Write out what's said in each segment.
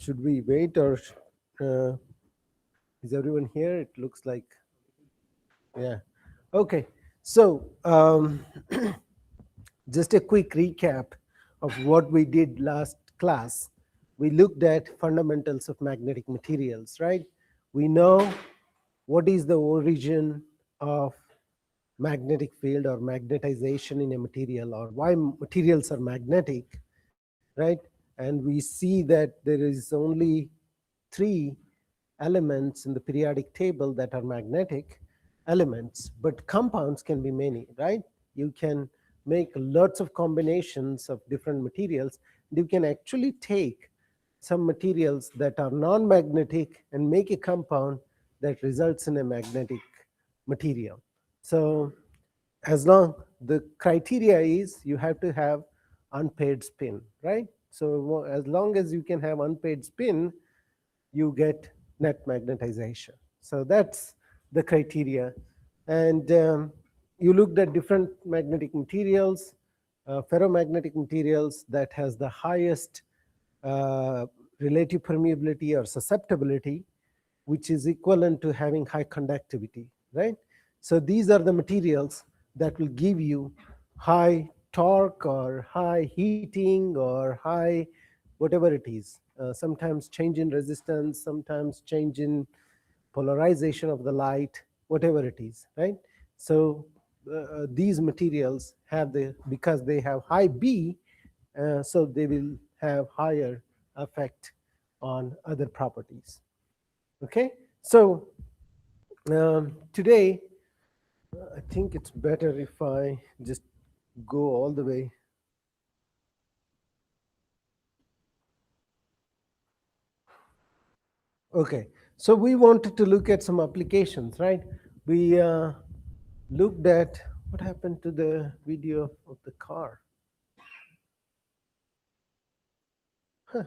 Should we wait or uh, is everyone here? It looks like, yeah. Okay. So just a quick recap of what we did last class. We looked at fundamentals of magnetic materials, right? We know what is the origin of magnetic field or magnetization in a material, or why materials are magnetic, right? And we see that there is only three elements in the periodic table that are magnetic elements, but compounds can be many, right? You can make lots of combinations of different materials. You can actually take some materials that are non-magnetic and make a compound that results in a magnetic material. So as long the criteria is you have to have unpaired spin, right? So as long as you can have unpaired spin, you get net magnetization. So that's the criteria. And you looked at different magnetic materials, ferromagnetic materials that has the highest uh, relative permeability or susceptibility, which is equivalent to having high conductivity, right? So these are the materials that will give you high torque or high heating or high whatever it is. Sometimes change in resistance, sometimes change in polarization of the light, whatever it is, right? So these materials have because they have high B, so they will have higher effect on other properties. Okay, so today I think it's better if I just go all the way. Okay, so we wanted to look at some applications, right? We looked at what happened to the video of the car. Huh,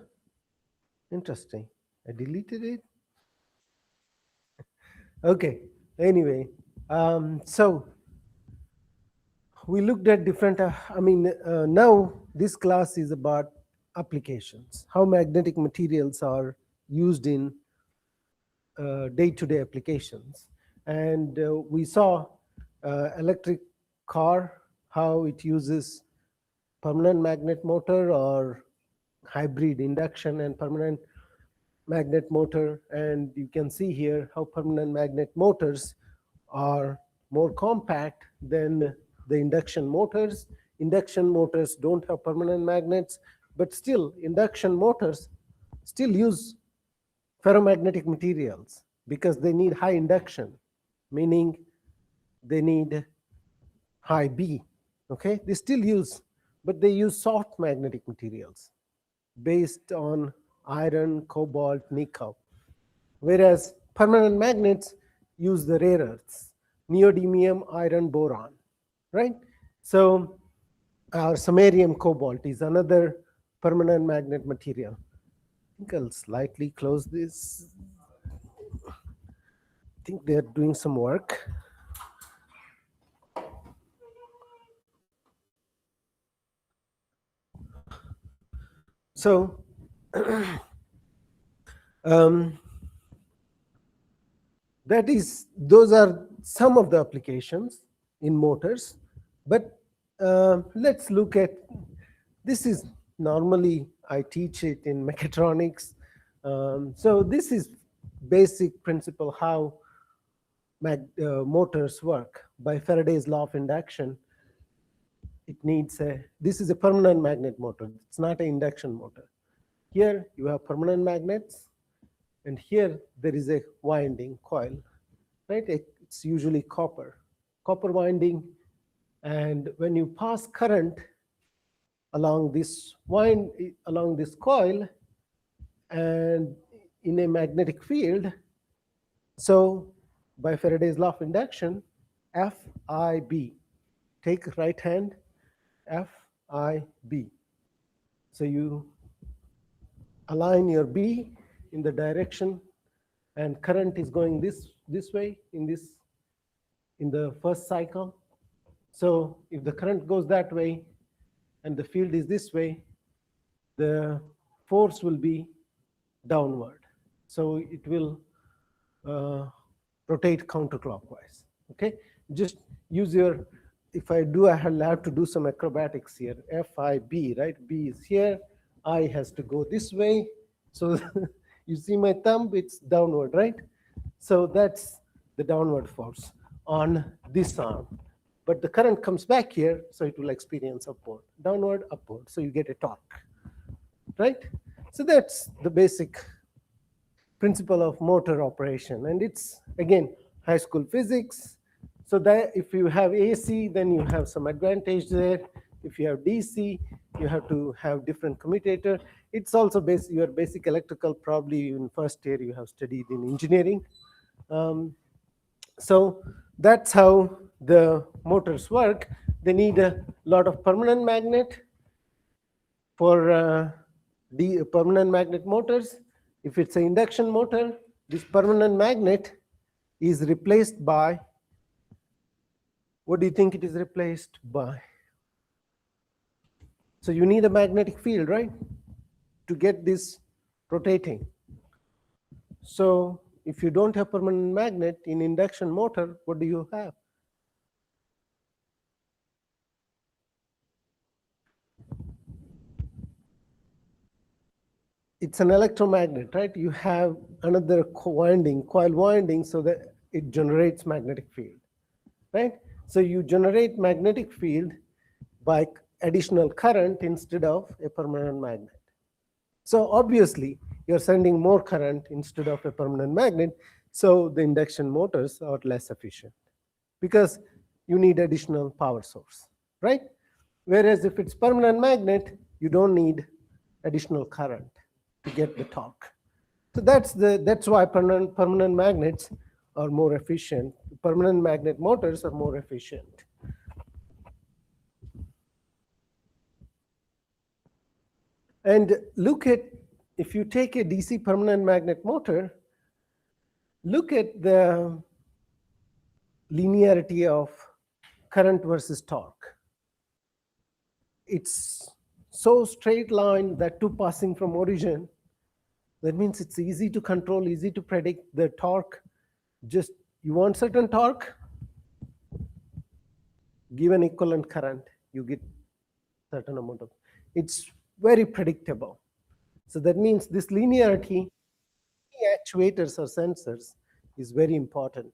interesting. I deleted it. Okay, anyway, so we looked at different, now this class is about applications, how magnetic materials are used in day-to-day applications. And we saw electric car, how it uses permanent magnet motor or hybrid induction and permanent magnet motor. And you can see here how permanent magnet motors are more compact than the induction motors. Induction motors don't have permanent magnets, but still induction motors still use ferromagnetic materials because they need high induction, meaning they need high B. Okay, they still use, but they use soft magnetic materials based on iron, cobalt, nickel. Whereas permanent magnets use the rare earths, neodymium, iron, boron, right? So our samarium cobalt is another permanent magnet material. I think I'll slightly close this. I think they're doing some work. So um, those are some of the applications in motors. But let's look at, this is normally I teach it in mechatronics. So this is basic principle how motors work by Faraday's law of induction. It needs this is a permanent magnet motor. It's not an induction motor. Here you have permanent magnets, and here there is a winding coil, right? It's usually copper winding, and when you pass current along this coil and in a magnetic field, so by Faraday's law of induction, FIB, take right hand, FIB. So you align your B in the direction, and current is going this way in the first cycle. So if the current goes that way and the field is this way, the force will be downward. So it will uh, rotate counterclockwise. Okay, just use your, if I do, I have to do some acrobatics here. FIB, right? B is here, I has to go this way. So you see my thumb, it's downward, right? So that's the downward force on this arm. But the current comes back here, so it will experience upward, downward, upward. So you get a torque, right? So that's the basic principle of motor operation. And it's, again, high school physics. So that if you have AC, then you have some advantage there. If you have DC, you have to have different commutator. It's also your basic electrical, probably in first year you have studied in engineering. So that's how the motors work. They need a lot of permanent magnet for the permanent magnet motors. If it's an induction motor, this permanent magnet is replaced by, what do you think it is replaced by? So you need a magnetic field, right, to get this rotating. So if you don't have permanent magnet in induction motor, what do you have? It's an electromagnet, right? You have another coil winding, so that it generates magnetic field, right? So you generate magnetic field by additional current instead of a permanent magnet. So obviously, you're sending more current instead of a permanent magnet, so the induction motors are less efficient because you need additional power source, right? Whereas if it's permanent magnet, you don't need additional current to get the torque. So that's why permanent magnets are more efficient. Permanent magnet motors are more efficient. And look at, if you take a DC permanent magnet motor, look at the linearity of current versus torque. It's so straight line, that two passing from origin. That means it's easy to control, easy to predict the torque. Just you want certain torque, give an equivalent current, you get certain amount of, it's very predictable. So that means this linearity, actuators or sensors, is very important.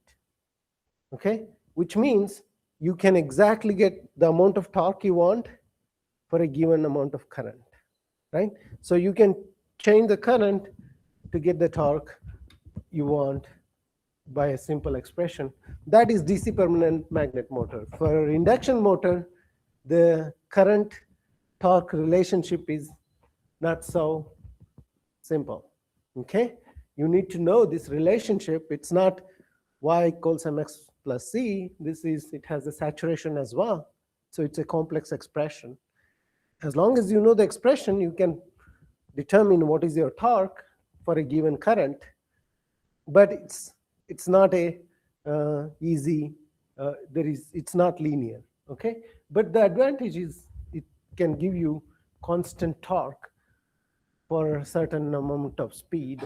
Okay, which means you can exactly get the amount of torque you want for a given amount of current, right? So you can change the current to get the torque you want by a simple expression. That is DC permanent magnet motor. For induction motor, the current torque relationship is not so simple. Okay, you need to know this relationship. It's not Y equals mx plus c. This is, it has a saturation as well. So it's a complex expression. As long as you know the expression, you can determine what is your torque for a given current. But it's not a easy. It's not linear. Okay, but the advantage is it can give you constant torque for a certain amount of speed,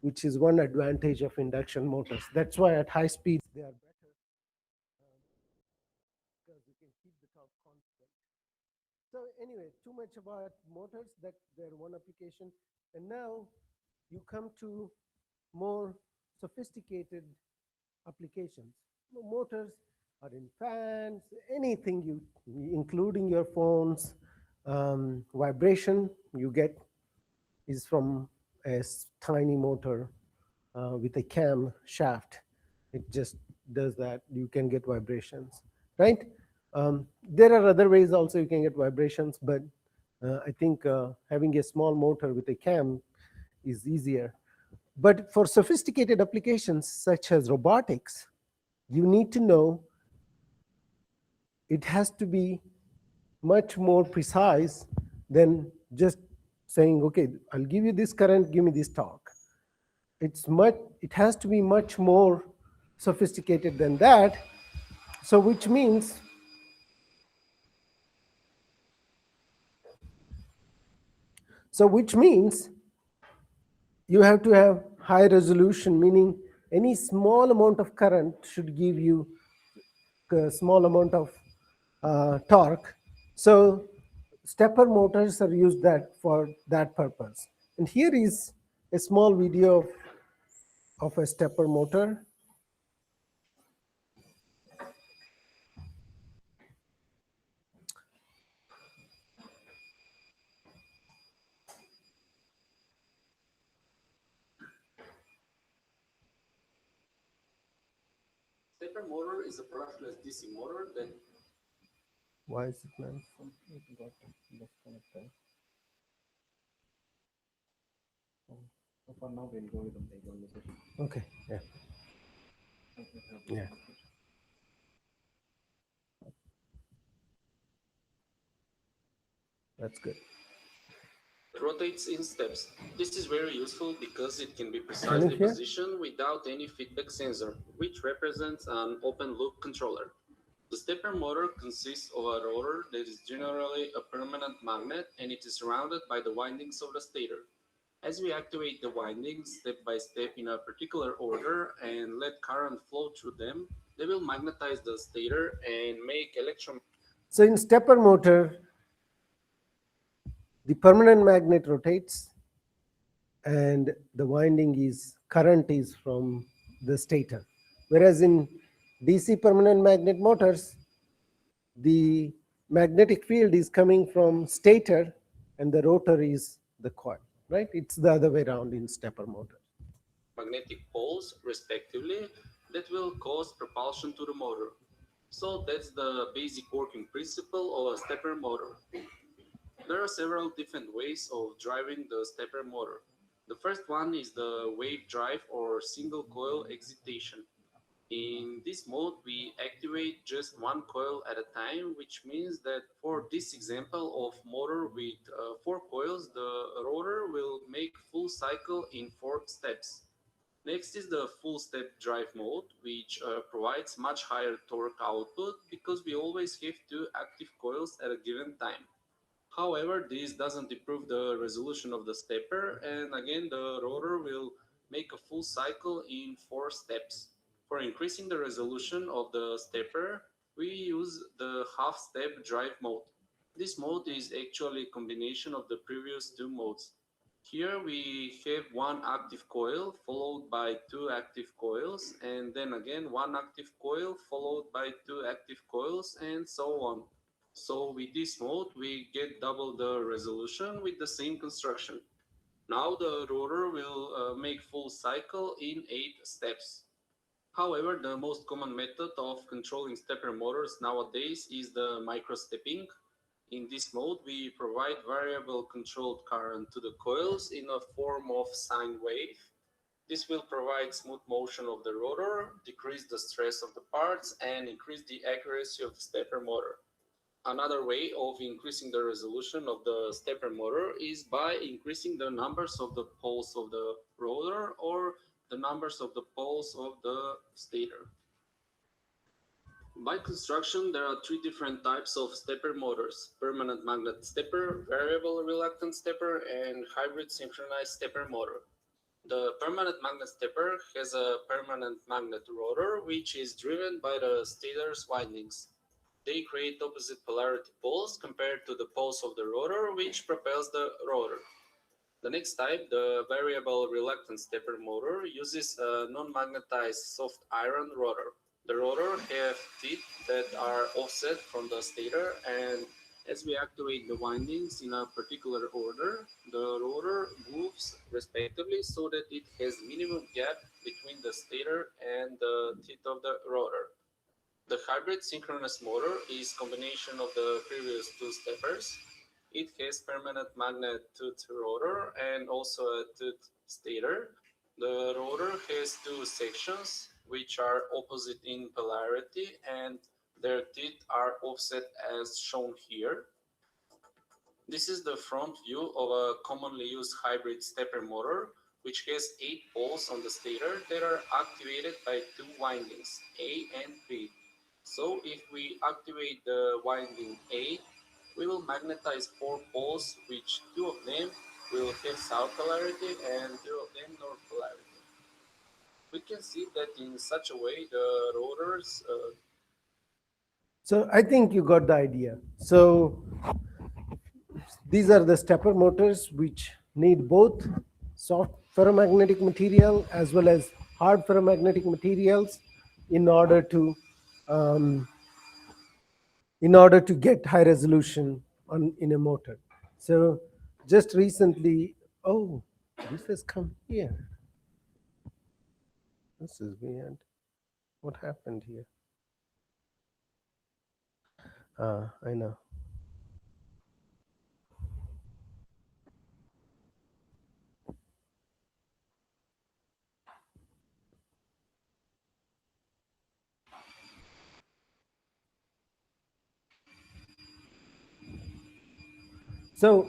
which is one advantage of induction motors. That's why at high speeds they are better, because you can keep the torque constant. So anyway, too much about motors. That's their one application. And now you come to more sophisticated applications. Motors are in fans, anything you, including your phones. Vibration you get is from a tiny motor with a cam shaft. It just does that. You can get vibrations, right? There are other ways also you can get vibrations, but I think having a small motor with a cam is easier. But for sophisticated applications such as robotics, you need to know it has to be much more precise than just saying, okay, I'll give you this current, give me this torque. It has to be much more sophisticated than that. So which means You have to have high resolution, meaning any small amount of current should give you a small amount of torque. So stepper motors are used that for that purpose. And here is a small video of a stepper motor. Stepper motor is a brushless DC motor that Why is it not? It got disconnected. So for now, we'll go with the visualization. Okay. Yeah. Yeah. That's good. rotates in steps. This is very useful because it can be Can you precisely hear? positioned without any feedback sensor, which represents an open loop controller. The stepper motor consists of a rotor that is generally a permanent magnet and it is surrounded by the windings of the stator. As we activate the windings step by step in a particular order and let current flow through them, they will magnetize the stator and make electron. So in stepper motor, the permanent magnet rotates and the winding is current is from the stator. Whereas in DC permanent magnet motors, the magnetic field is coming from stator and the rotor is the coil, right? It's the other way around in stepper motor. Magnetic poles, respectively, that will cause propulsion to the motor. So that's the basic working principle of a stepper motor. There are several different ways of driving the stepper motor. The first one is the wave drive or single coil excitation. In this mode, we activate just one coil at a time, which means that for this example of motor with 4 coils, the rotor will make full cycle in 4 steps. Next is the full step drive mode, which provides much higher torque output because we always have 2 active coils at a given time. However, this doesn't improve the resolution of the stepper, and again, the rotor will make a full cycle in 4 steps. For increasing the resolution of the stepper, we use the half step drive mode. This mode is actually a combination of the previous 2 modes. Here we have one active coil followed by 2 active coils, and then again one active coil followed by 2 active coils, and so on. So with this mode, we get double the resolution with the same construction. Now the rotor will make full cycle in 8 steps. However, the most common method of controlling stepper motors nowadays is the microstepping. In this mode, we provide variable controlled current to the coils in a form of sine wave. This will provide smooth motion of the rotor, decrease the stress of the parts, and increase the accuracy of the stepper motor. Another way of increasing the resolution of the stepper motor is by increasing the numbers of the poles of the rotor or the numbers of the poles of the stator. By construction, there are 3 different types of stepper motors: permanent magnet stepper, variable reluctance stepper, and hybrid synchronized stepper motor. The permanent magnet stepper has a permanent magnet rotor which is driven by the stator's windings. They create opposite polarity poles compared to the poles of the rotor, which propels the rotor. The next type, the variable reluctance stepper motor, uses a non-magnetized soft iron rotor. The rotor have teeth that are offset from the stator, and as we activate the windings in a particular order, the rotor moves respectively so that it has minimum gap between the stator and the teeth of the rotor. The hybrid synchronous motor is combination of the previous 2 steppers. It has permanent magnet tooth rotor and also a tooth stator. The rotor has 2 sections which are opposite in polarity and their teeth are offset as shown here. This is the front view of a commonly used hybrid stepper motor, which has 8 poles on the stator that are activated by 2 windings, A and B. So if we activate the winding A, we will magnetize 4 poles, which 2 of them will have south polarity and north polarity. We can see that in such a way the rotors. So I think you got the idea. So these are the stepper motors which need both soft ferromagnetic material as well as hard ferromagnetic materials in order to um, get high resolution in a motor. So just recently, oh, this has come here. This is weird. What happened here? I know. So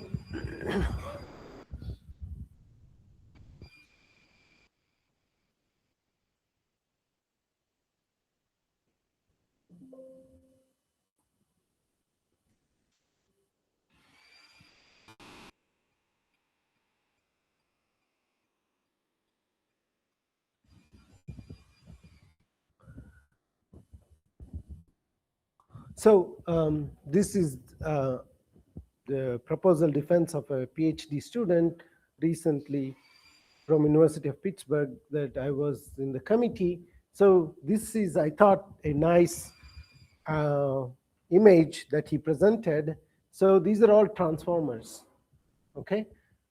this is the proposal defense of a PhD student recently from University of Pittsburgh that I was in the committee. So this is, I thought, a nice uh, image that he presented. So these are all transformers. Okay,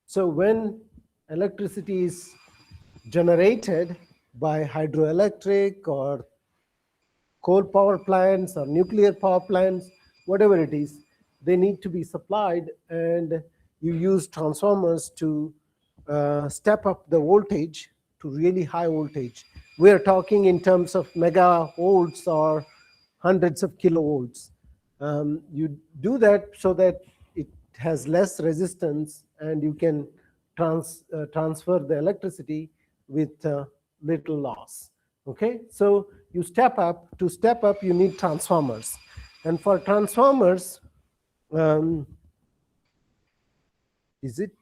so when electricity is generated by hydroelectric or coal power plants or nuclear power plants, whatever it is, they need to be supplied, and you use transformers to step up the voltage to really high voltage. We are talking in terms of megavolts or hundreds of kilovolts. You do that so that it has less resistance and you can transfer the electricity with little loss. Okay, so you step up. To step up, you need transformers, and for transformers, um, is it?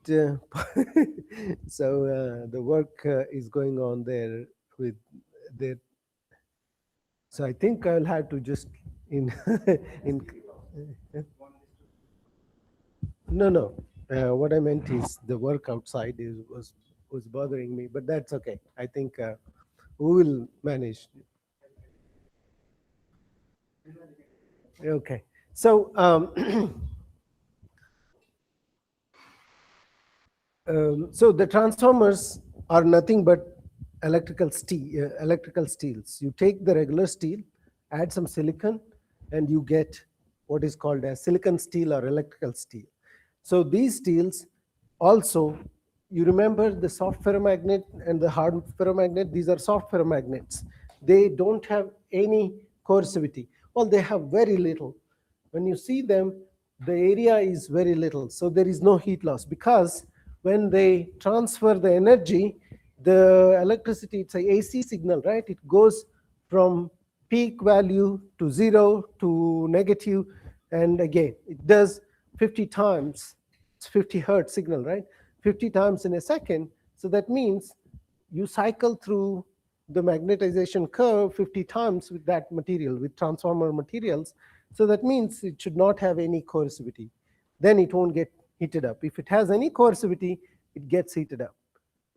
So the work is going on there with the. So I think I'll have to just in in. No, no. What I meant is the work outside was bothering me, but that's okay. I think we will manage. Okay. So so the transformers are nothing but electrical steels. You take the regular steel, add some silicon, and you get what is called as silicon steel or electrical steel. So these steels also, you remember the soft ferromagnet and the hard ferromagnet. These are soft ferromagnets. They don't have any coercivity. Well, they have very little. When you see them, the area is very little, so there is no heat loss, because when they transfer the energy, the electricity, it's a AC signal, right? It goes from peak value to 0 to negative, and again it does 50 times. It's 50 hertz signal, right? 50 times in a second. So that means you cycle through the magnetization curve 50 times with that material, with transformer materials. So that means it should not have any coercivity. Then it won't get heated up. If it has any coercivity, it gets heated up.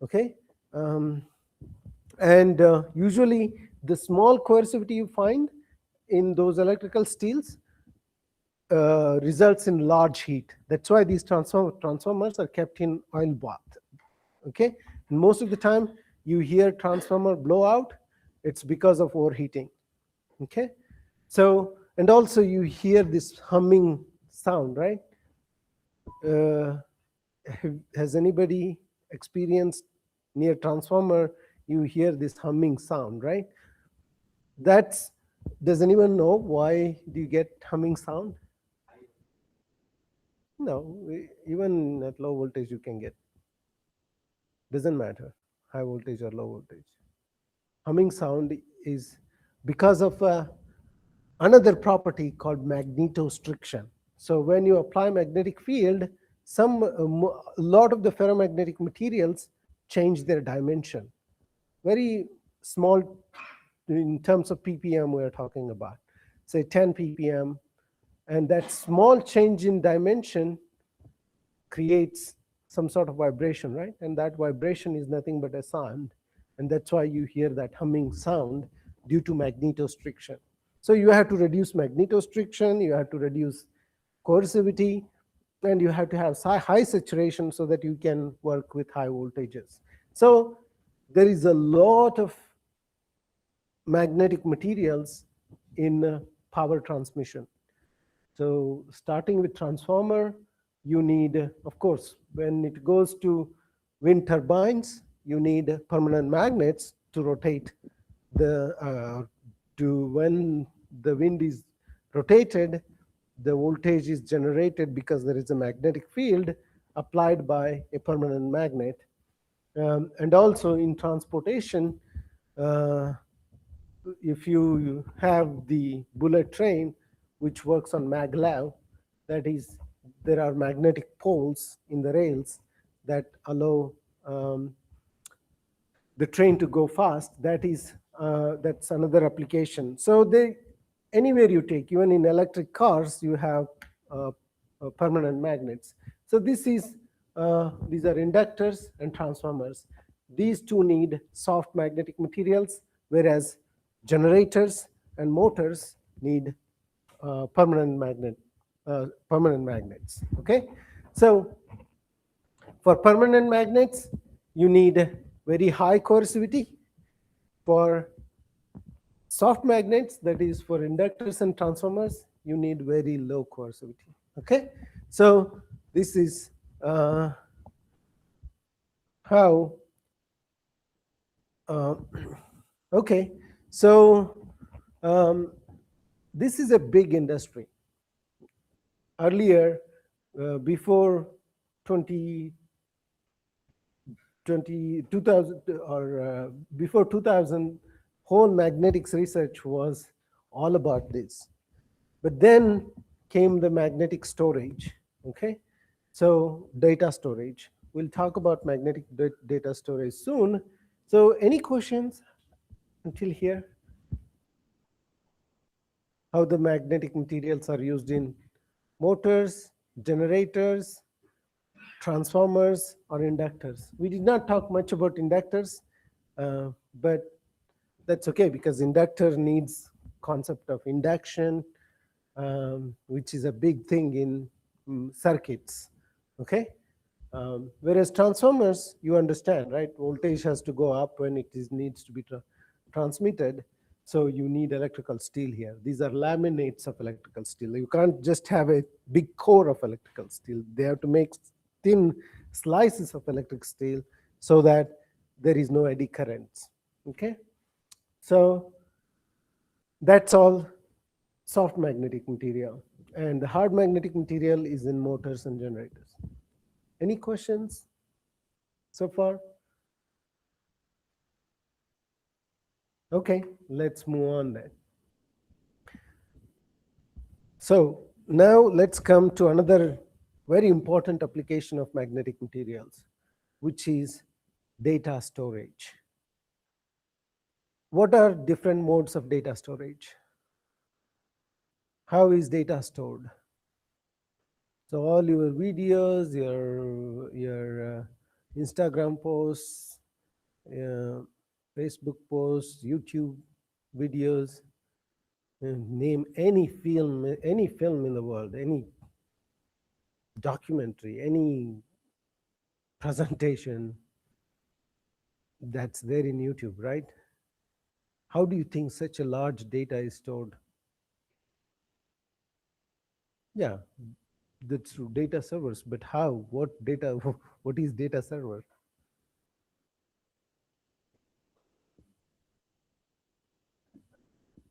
Okay? And usually the small coercivity you find in those electrical steels results in large heat. That's why these transformers are kept in oil bath. Okay? And most of the time you hear transformer blowout, it's because of overheating. Okay? So, and also you hear this humming sound, right? Has anybody experienced near transformer, you hear this humming sound, right? That's, does anyone know why do you get humming sound? No, even at low voltage you can get, doesn't matter, high voltage or low voltage. Humming sound is because of another property called magnetostriction. So when you apply magnetic field, a lot of the ferromagnetic materials change their dimension. Very small in terms of ppm we're talking about, say 10 ppm, and that small change in dimension creates some sort of vibration, right? And that vibration is nothing but a sound, and that's why you hear that humming sound due to magnetostriction. So you have to reduce magnetostriction, you have to reduce coercivity, and you have to have high saturation so that you can work with high voltages. So there is a lot of magnetic materials in power transmission. So starting with transformer, you need, of course, when it goes to wind turbines, you need permanent magnets to rotate when the wind is rotated, the voltage is generated because there is a magnetic field applied by a permanent magnet. And also in transportation, uh, if you have the bullet train, which works on maglev, that is, there are magnetic poles in the rails that allow the train to go fast. That's another application. So anywhere you take, even in electric cars, you have uh, permanent magnets. So these are inductors and transformers. These two need soft magnetic materials, whereas generators and motors need permanent magnets. Okay, so for permanent magnets, you need very high coercivity. For soft magnets, that is for inductors and transformers, you need very low coercivity. Okay, so this is how. Uh, okay, so this is a big industry. Earlier, before 20, 2000 or before 2000, whole magnetics research was all about this. But then came the magnetic storage. Okay, so data storage. We'll talk about magnetic data storage soon. So any questions until here? How the magnetic materials are used in motors, generators, transformers, or inductors? We did not talk much about inductors, but that's okay, because inductor needs concept of induction, which is a big thing in circuits. Okay, whereas transformers, you understand, right? Voltage has to go up when needs to be transmitted. So you need electrical steel here. These are laminates of electrical steel. You can't just have a big core of electrical steel. They have to make thin slices of electric steel so that there is no eddy currents. Okay, so that's all soft magnetic material. And the hard magnetic material is in motors and generators. Any questions so far? Okay, let's move on then. So now let's come to another very important application of magnetic materials, which is data storage. What are different modes of data storage? How is data stored? So all your videos, your Instagram posts, Facebook posts, YouTube videos, name any film in the world, any documentary, any presentation that's there in YouTube, right? How do you think such a large data is stored? Yeah, that's through data servers, but how? What data? What is data server?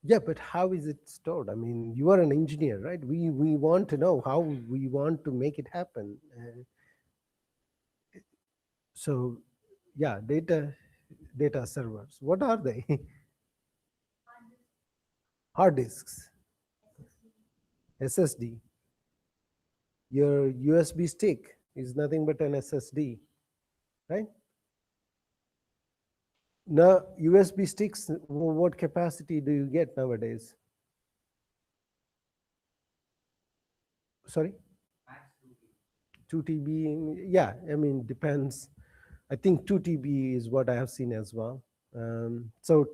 Yeah, but how is it stored? I mean, you are an engineer, right? We want to know how we want to make it happen. So, yeah, data servers. What are they? Hard disks, SSD, your USB stick. is nothing but an SSD, right? Now, USB sticks, what capacity do you get nowadays? Sorry? 2 TB, yeah, I mean, depends. I think 2 TB is what I have seen as well. So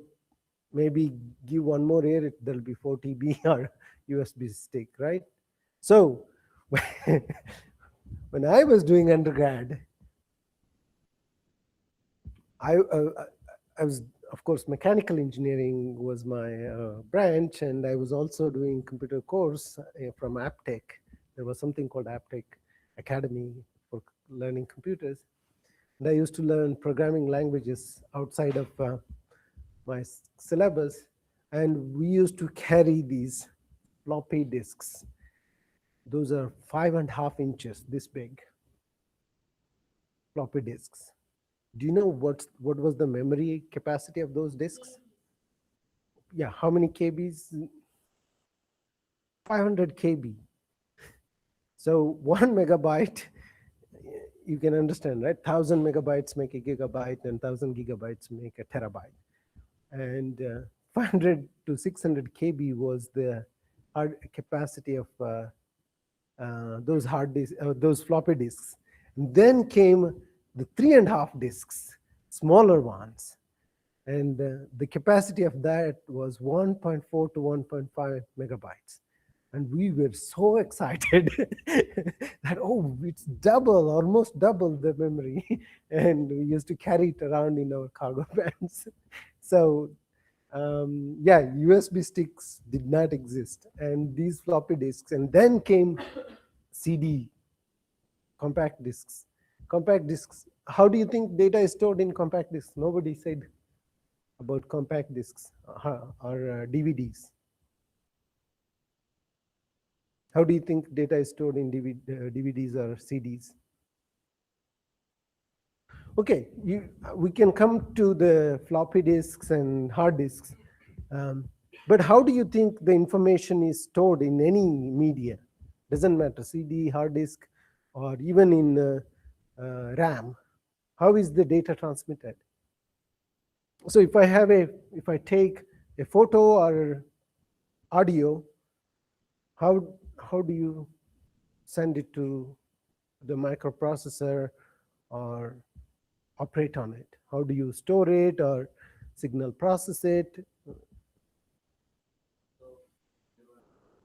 maybe give one more year, there'll be 4 TB or USB stick, right? So when I was doing undergrad, I was, of course, mechanical engineering was my branch, and I was also doing computer course from Aptech. There was something called Aptech Academy for learning computers. And I used to learn programming languages outside of my syllabus, and we used to carry these floppy disks. Those are 5.5 inches this big floppy disks. Do you know what was the memory capacity of those disks? Yeah, how many KBs? 500 KB. So 1 megabyte, you can understand, right? 1,000 megabytes make a gigabyte, and 1,000 gigabytes make a terabyte. And 500 to 600 KB was the hard capacity of those hard disks, those floppy disks. And then came the 3.5 disks, smaller ones. And the capacity of that was 1.4 to 1.5 megabytes. And we were so excited that, oh, it's double, almost double the memory. And we used to carry it around in our cargo pants. So yeah, USB sticks did not exist. And these floppy disks, and then came CD, compact disks. Compact disks, how do you think data is stored in compact disks? Nobody said about compact disks or DVDs. How do you think data is stored in DVDs or CDs? Okay, we can come to the floppy disks and hard disks. But how do you think the information is stored in any media? Doesn't matter, CD, hard disk, or even in RAM. How is the data transmitted? So if I take a photo or audio, how do you send it to the microprocessor or operate on it? How do you store it or signal process it?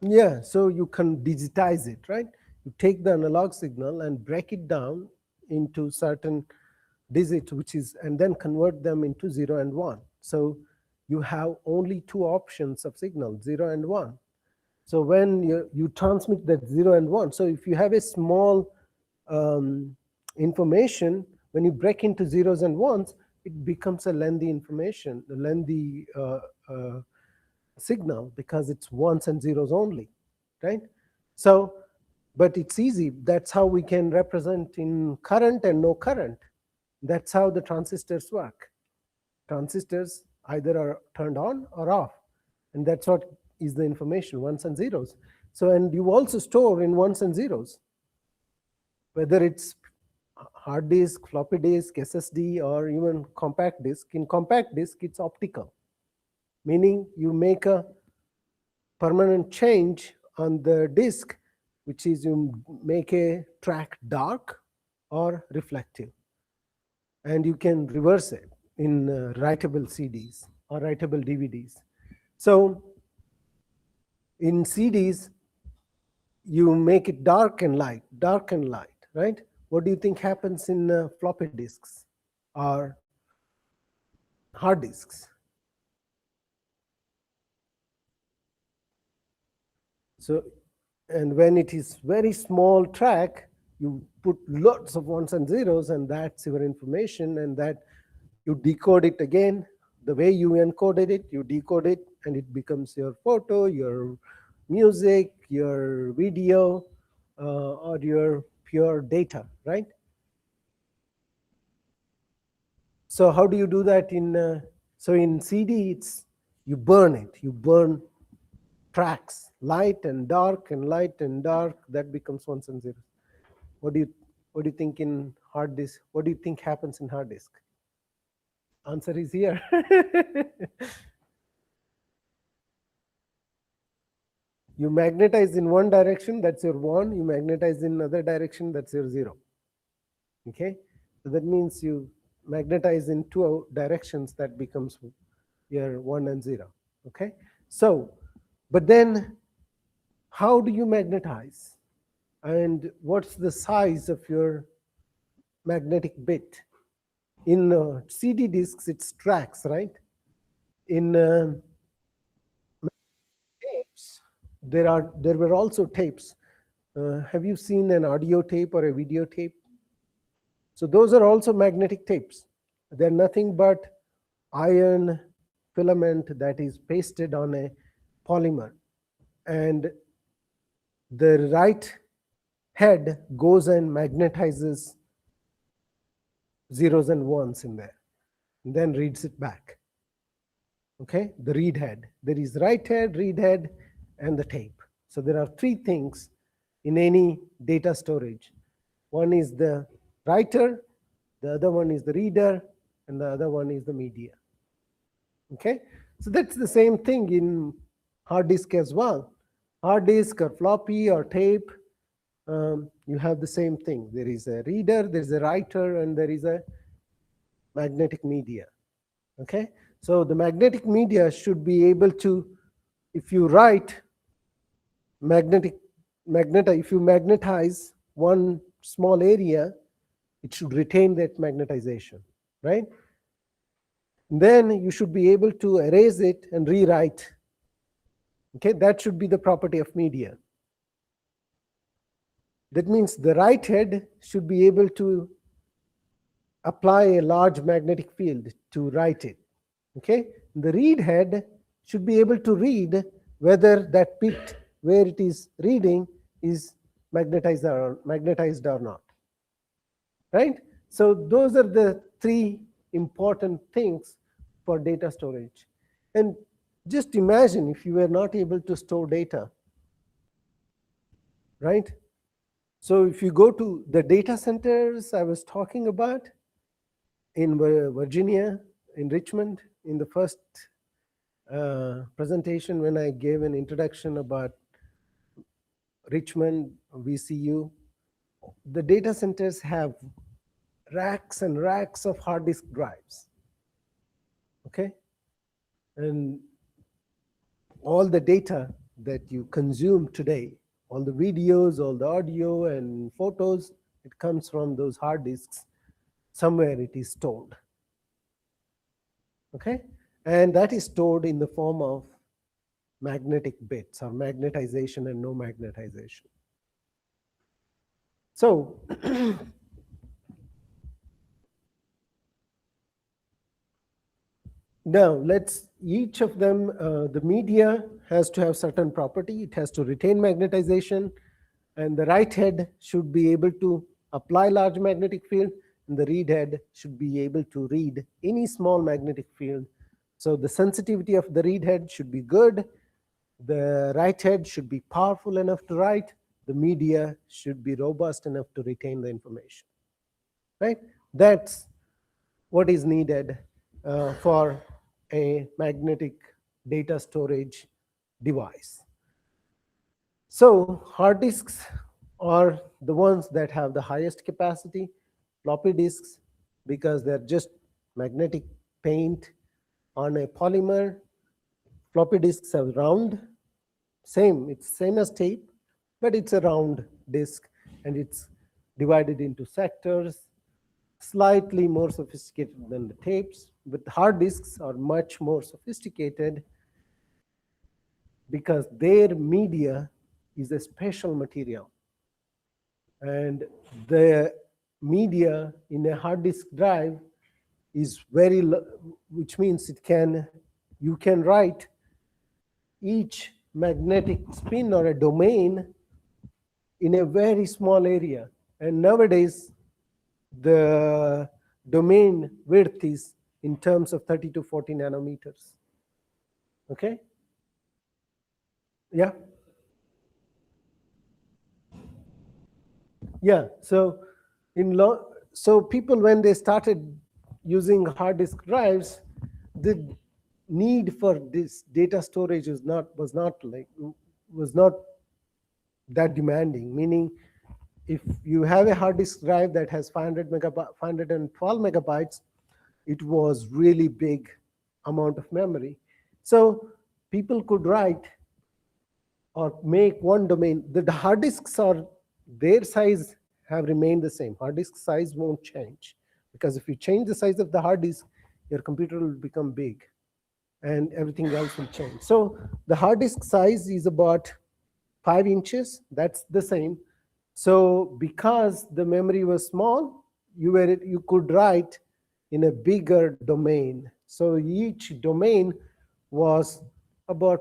Yeah, so you can digitize it, right? You take the analog signal and break it down into certain digits, and then convert them into 0 and 1. So you have only two options of signal, 0 and 1. So when you transmit that 0 and 1, so if you have a small information, when you break into zeros and ones, it becomes a lengthy information, a lengthy signal, because it's ones and zeros only, right? So, but it's easy. That's how we can represent in current and no current. That's how the transistors work. Transistors either are turned on or off, and that's what is the information, ones and zeros. So, and you also store in ones and zeros, whether it's hard disk, floppy disk, SSD, or even compact disk. In compact disk, it's optical, meaning you make a permanent change on the disk, which is you make a track dark or reflective, and you can reverse it in writable CDs or writable DVDs. So in CDs, you make it dark and light, right? What do you think happens in floppy disks or hard disks? So, and when it is very small track, you put lots of ones and zeros, and that's your information, and that you decode it again. The way you encoded it, you decode it, and it becomes your photo, your music, your video, or your pure data, right? So how do you do that so in CD, it's you burn it, you burn tracks, light and dark and light and dark, that becomes ones and zeros. What do What do you think in hard disk? What do you think happens in hard disk? Answer is here. You magnetize in one direction, that's your 1. You magnetize in another direction, that's your 0. Okay, so that means you magnetize in two directions, that becomes your 1 and 0. Okay, so but then how do you magnetize, and what's the size of your magnetic bit? In CD disks, it's tracks, right? In tapes, there were also tapes. Have you seen an audio tape or a video tape? So those are also magnetic tapes. They're nothing but iron filament that is pasted on a polymer, and the right head goes and magnetizes zeros and ones in there, and then reads it back. Okay, the read head. There is right head, read head, and the tape. So there are 3 things in any data storage. One is the writer, the other one is the reader, and the other one is the media. Okay, so that's the same thing in hard disk as well. Hard disk or floppy or tape, you have the same thing. There is a reader, there is a writer, and there is a magnetic media. Okay, so the magnetic media should be able to, if you write if you magnetize one small area, it should retain that magnetization, right? Then you should be able to erase it and rewrite. Okay, that should be the property of media. That means the right head should be able to apply a large magnetic field to write it. Okay, the read head should be able to read whether that bit where it is reading is magnetized or not, right? So those are the 3 important things for data storage. And just imagine if you were not able to store data, right? So if you go to the data centers I was talking about in Virginia, in Richmond, in the first presentation when I gave an introduction about Richmond VCU, the data centers have racks and racks of hard disk drives. Okay, and all the data that you consume today, all the videos, all the audio and photos, it comes from those hard disks. Somewhere it is stored. Okay, and that is stored in the form of magnetic bits, or magnetization and no magnetization. So now let's each of them, the media has to have certain property. It has to retain magnetization, and the right head should be able to apply large magnetic field, and the read head should be able to read any small magnetic field. So the sensitivity of the read head should be good. The right head should be powerful enough to write. The media should be robust enough to retain the information, right? That's what is needed for a magnetic data storage device. So hard disks are the ones that have the highest capacity. Floppy disks, because they're just magnetic paint on a polymer. Floppy disks are round, it's same as tape, but it's a round disk, and it's divided into sectors, slightly more sophisticated than the tapes. But hard disks are much more sophisticated because their media is a special material, and the media in a hard disk drive is very which means you can write each magnetic spin or a domain in a very small area. And nowadays the domain width is in terms of 30 to 40 nanometers. Okay, yeah, so So people, when they started using hard disk drives, the need for this data storage was not that demanding. Meaning, if you have a hard disk drive that has 512 megabytes, it was really big amount of memory. So people could write or make one domain. The hard disks are, their size have remained the same. Hard disk size won't change, because if you change the size of the hard disk, your computer will become big and everything else will change. So the hard disk size is about 5 inches. That's the same. So because the memory was small, you could write in a bigger domain. So each domain was about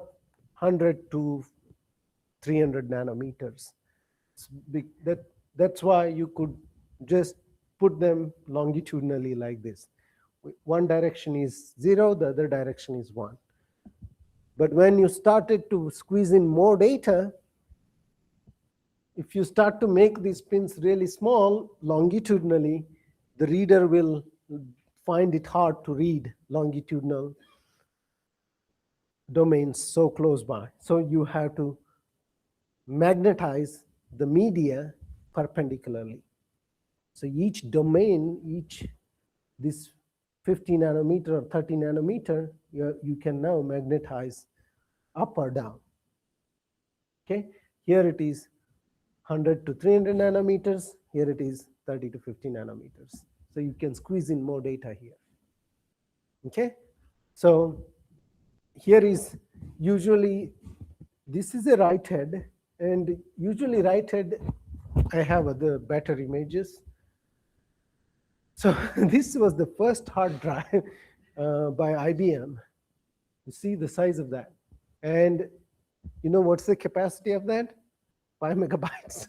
100 to 300 nanometers. That's why you could just put them longitudinally like this. One direction is 0, the other direction is 1. But when you started to squeeze in more data, if you start to make these pins really small longitudinally, the reader will find it hard to read longitudinal domains so close by. So you have to magnetize the media perpendicularly. So each domain, this 50 nanometer or 30 nanometer, you can now magnetize up or down. Okay, here it is 100 to 300 nanometers. Here it is 30 to 50 nanometers. So you can squeeze in more data here. Okay, so here is usually, this is a write head, and usually write head, I have other better images. So this was the first hard drive by IBM. You see the size of that. And you know what's the capacity of that? 5 megabytes.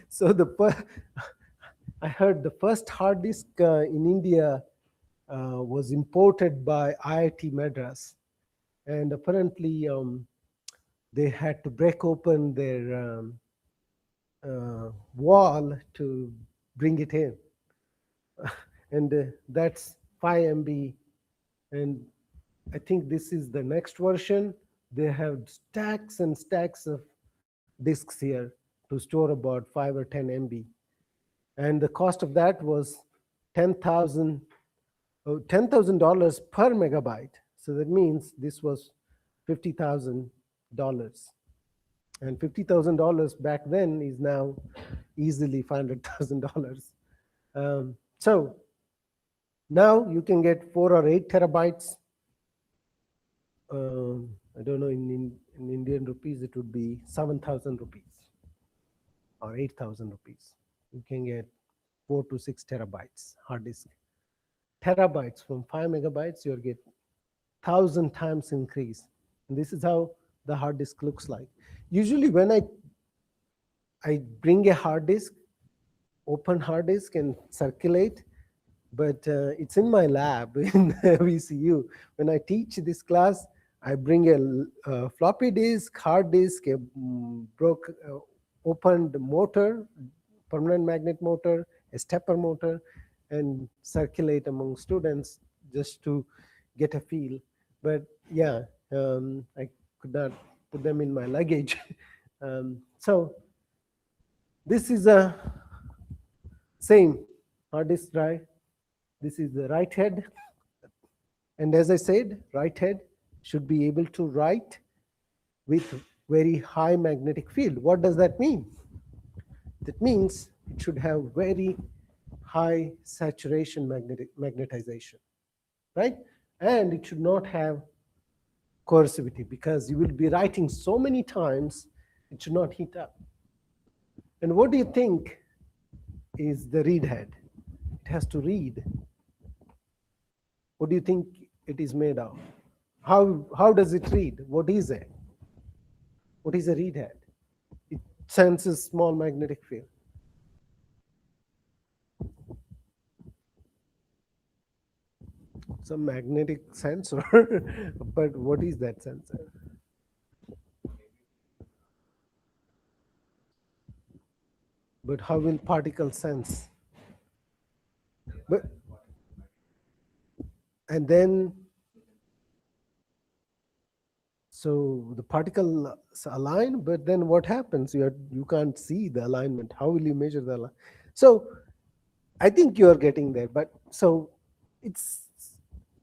So I heard the first hard disk in India was imported by IIT Madras. And apparently they had to break open their wall to bring it in. And that's 5 MB. And I think this is the next version. They have stacks and stacks of disks here to store about 5 or 10 MB. And the cost of that was $10,000 per megabyte. So that means this was $50,000. And $50,000 back then is now easily $500,000. So now you can get 4 or 8 terabytes. I don't know, in Indian rupees, it would be 7,000 rupees or 8,000 rupees. You can get 4 to 6 terabytes hard disk. Terabytes from 5 megabytes, you'll get 1,000 times increase. And this is how the hard disk looks like. Usually when I bring a hard disk, open hard disk and circulate, but it's in my lab in VCU. When I teach this class, I bring a floppy disk, hard disk, a opened motor, permanent magnet motor, a stepper motor, and circulate among students just to get a feel. But yeah, I could not put them in my luggage. So this is a same hard disk drive. This is the write head. And as I said, write head should be able to write with very high magnetic field. What does that mean? That means it should have very high saturation magnetization, right? And it should not have coercivity, because you will be writing so many times, it should not heat up. And what do you think is the read head? It has to read. What do you think it is made of? How does it read? What is it? What is a read head? It senses small magnetic field. Some magnetic sensor, but what is that sensor? but how will particles sense? But and then so the particles align, but then what happens? You can't see the alignment. How will you measure the alignment? So I think you are getting there. But so it's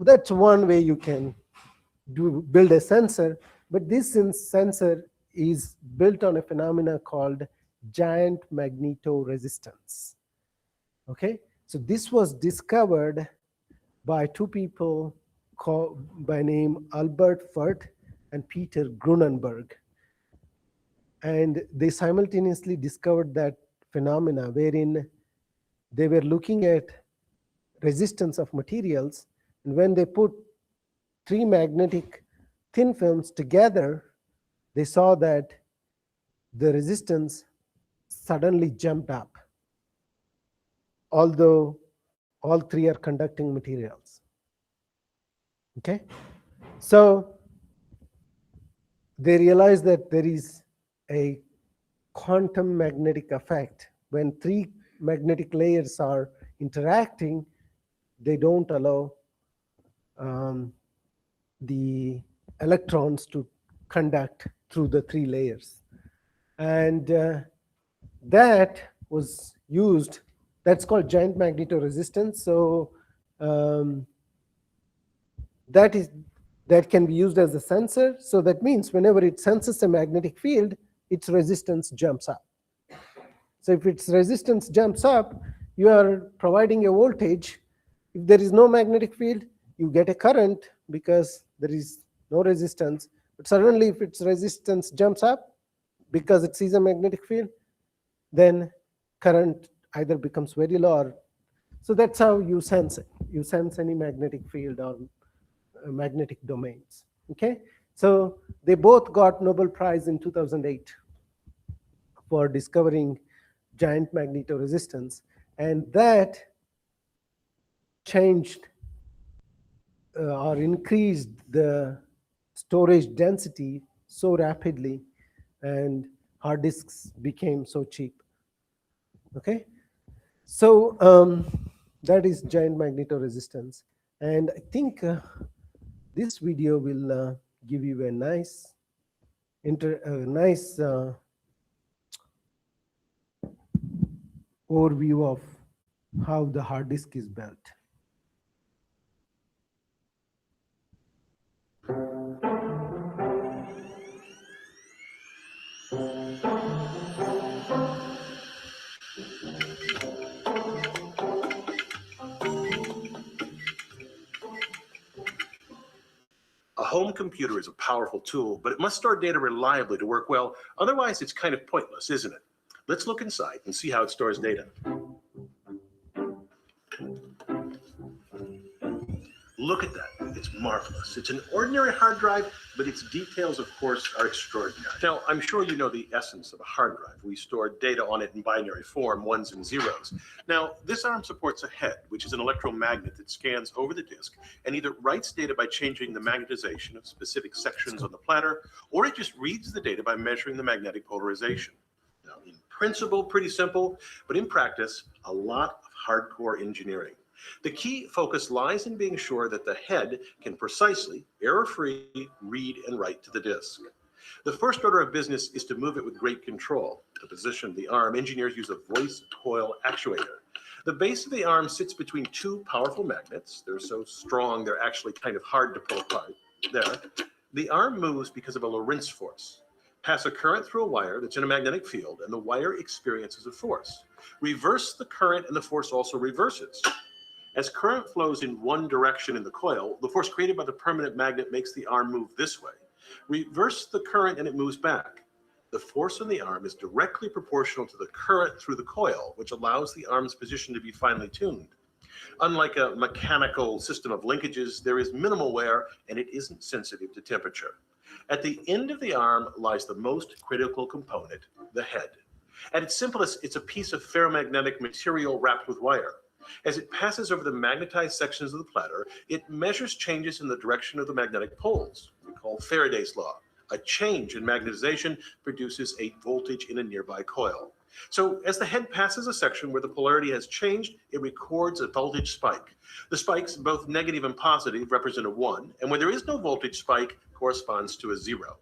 that's one way you can build a sensor. But this sensor is built on a phenomena called giant magnetoresistance. Okay, so this was discovered by two people by name Albert Fert and Peter Grunenberg. And they simultaneously discovered that phenomena wherein they were looking at resistance of materials. And when they put three magnetic thin films together, they saw that the resistance suddenly jumped up, although all three are conducting materials. Okay, so they realized that there is a quantum magnetic effect. When three magnetic layers are interacting, they don't allow the electrons to conduct through the three layers. And that was used, that's called giant magnetoresistance. So that can be used as a sensor. So that means whenever it senses a magnetic field, its resistance jumps up. So if its resistance jumps up, you are providing a voltage. If there is no magnetic field, you get a current because there is no resistance. But suddenly, if its resistance jumps up because it sees a magnetic field, then current either becomes very low or so that's how you sense it. You sense any magnetic field or magnetic domains. Okay, so they both got Nobel Prize in 2008 for discovering giant magnetoresistance, and that changed or increased the storage density so rapidly, and hard disks became so cheap. Okay, so that is giant magnetoresistance, and I think this video will give you a nice overview of how the hard disk is built. A home computer is a powerful tool, but it must store data reliably to work well. Otherwise, it's kind of pointless, isn't it? Let's look inside and see how it stores data. Look at that. It's marvelous. It's an ordinary hard drive, but its details, of course, are extraordinary. Now, I'm sure you know the essence of a hard drive. We store data on it in binary form, ones and zeros. Now, this ARM supports a head, which is an electromagnet that scans over the disk and either writes data by changing the magnetization of specific sections on the platter, or it just reads the data by measuring the magnetic polarization. Now, in principle, pretty simple, but in practice, a lot of hardcore engineering. The key focus lies in being sure that the head can precisely, error-free, read and write to the disk. The first order of business is to move it with great control. To position the ARM, engineers use a voice coil actuator. The base of the ARM sits between two powerful magnets. They're so strong, they're actually kind of hard to pull apart. There. The ARM moves because of a Lorentz force. Pass a current through a wire that's in a magnetic field, and the wire experiences a force. Reverse the current, and the force also reverses. As current flows in one direction in the coil, the force created by the permanent magnet makes the ARM move this way. Reverse the current and it moves back. The force on the ARM is directly proportional to the current through the coil, which allows the ARM's position to be finely tuned. Unlike a mechanical system of linkages, there is minimal wear and it isn't sensitive to temperature. At the end of the ARM lies the most critical component, the head. At its simplest, it's a piece of ferromagnetic material wrapped with wire. As it passes over the magnetized sections of the platter, it measures changes in the direction of the magnetic poles. We call Faraday's law. A change in magnetization produces a voltage in a nearby coil. So as the head passes a section where the polarity has changed, it records a voltage spike. The spikes, both negative and positive, represent a 1, and when there is no voltage spike, corresponds to a 0.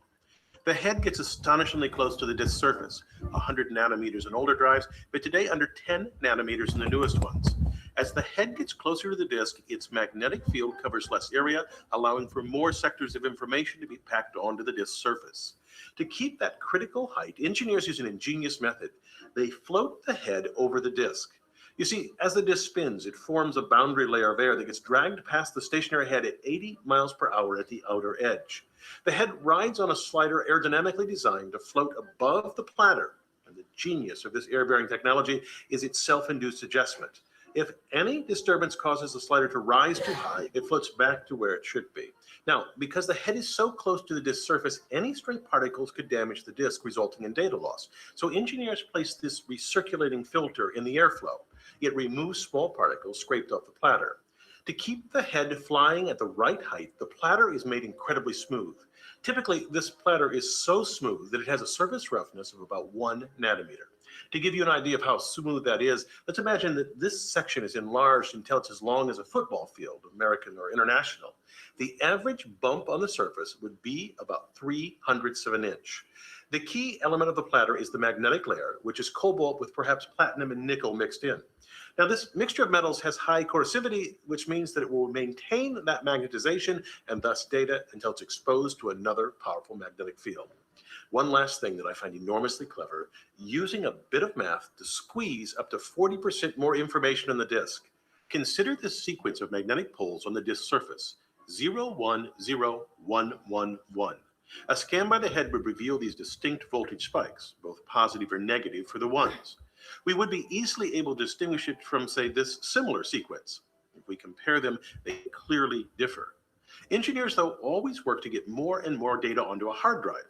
The head gets astonishingly close to the disk surface, 100 nanometers in older drives, but today under 10 nanometers in the newest ones. As the head gets closer to the disk, its magnetic field covers less area, allowing for more sectors of information to be packed onto the disk surface. To keep that critical height, engineers use an ingenious method. They float the head over the disk. You see, as the disk spins, it forms a boundary layer of air that gets dragged past the stationary head at 80 miles per hour at the outer edge. The head rides on a slider aerodynamically designed to float above the platter, and the genius of this air-bearing technology is its self-induced adjustment. If any disturbance causes the slider to rise too high, it floats back to where it should be. Now, because the head is so close to the disk surface, any stray particles could damage the disk, resulting in data loss. So engineers place this recirculating filter in the airflow. It removes small particles scraped off the platter. To keep the head flying at the right height, the platter is made incredibly smooth. Typically, this platter is so smooth that it has a surface roughness of about 1 nanometer. To give you an idea of how smooth that is, let's imagine that this section is enlarged until it's as long as a football field, American or international. The average bump on the surface would be about 3/100ths of an inch. The key element of the platter is the magnetic layer, which is cobalt with perhaps platinum and nickel mixed in. Now, this mixture of metals has high coercivity, which means that it will maintain that magnetization and thus data until it's exposed to another powerful magnetic field. One last thing that I find enormously clever, using a bit of math to squeeze up to 40% more information on the disk. Consider this sequence of magnetic poles on the disk surface, 0, 1, 0, 1, 1, 1. A scan by the head would reveal these distinct voltage spikes, both positive or negative for the ones. We would be easily able to distinguish it from, say, this similar sequence. If we compare them, they clearly differ. Engineers, though, always work to get more and more data onto a hard drive.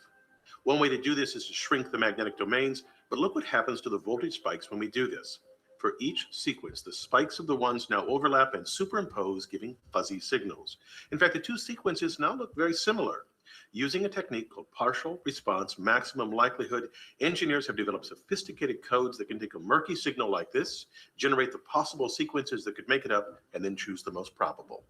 One way to do this is to shrink the magnetic domains, but look what happens to the voltage spikes when we do this. For each sequence, the spikes of the ones now overlap and superimpose, giving fuzzy signals. In fact, the two sequences now look very similar. Using a technique called partial response maximum likelihood, engineers have developed sophisticated codes that can take a murky signal like this, generate the possible sequences that could make it up, and then choose the most probable.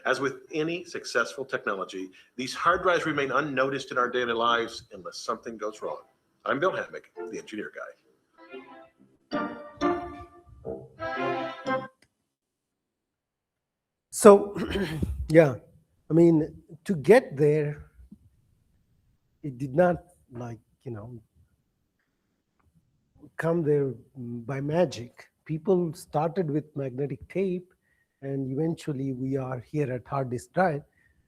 As with any successful technology, these hard drives remain unnoticed in our daily lives unless something goes wrong. I'm Bill Hammack, the Engineer Guy. So, yeah, I mean, to get there, it did not come there by magic. People started with magnetic tape, and eventually we are here at hard disk drive.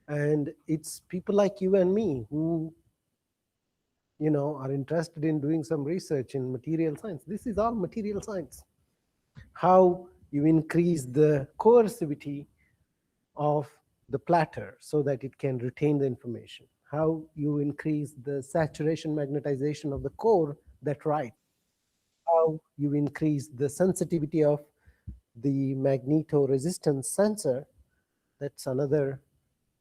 And it's people like you and me who are interested in doing some research in material science. This is all material science. How you increase the coercivity of the platter so that it can retain the information. How you increase the saturation magnetization of the core that writes. How you increase the sensitivity of the magnetoresistance sensor. That's another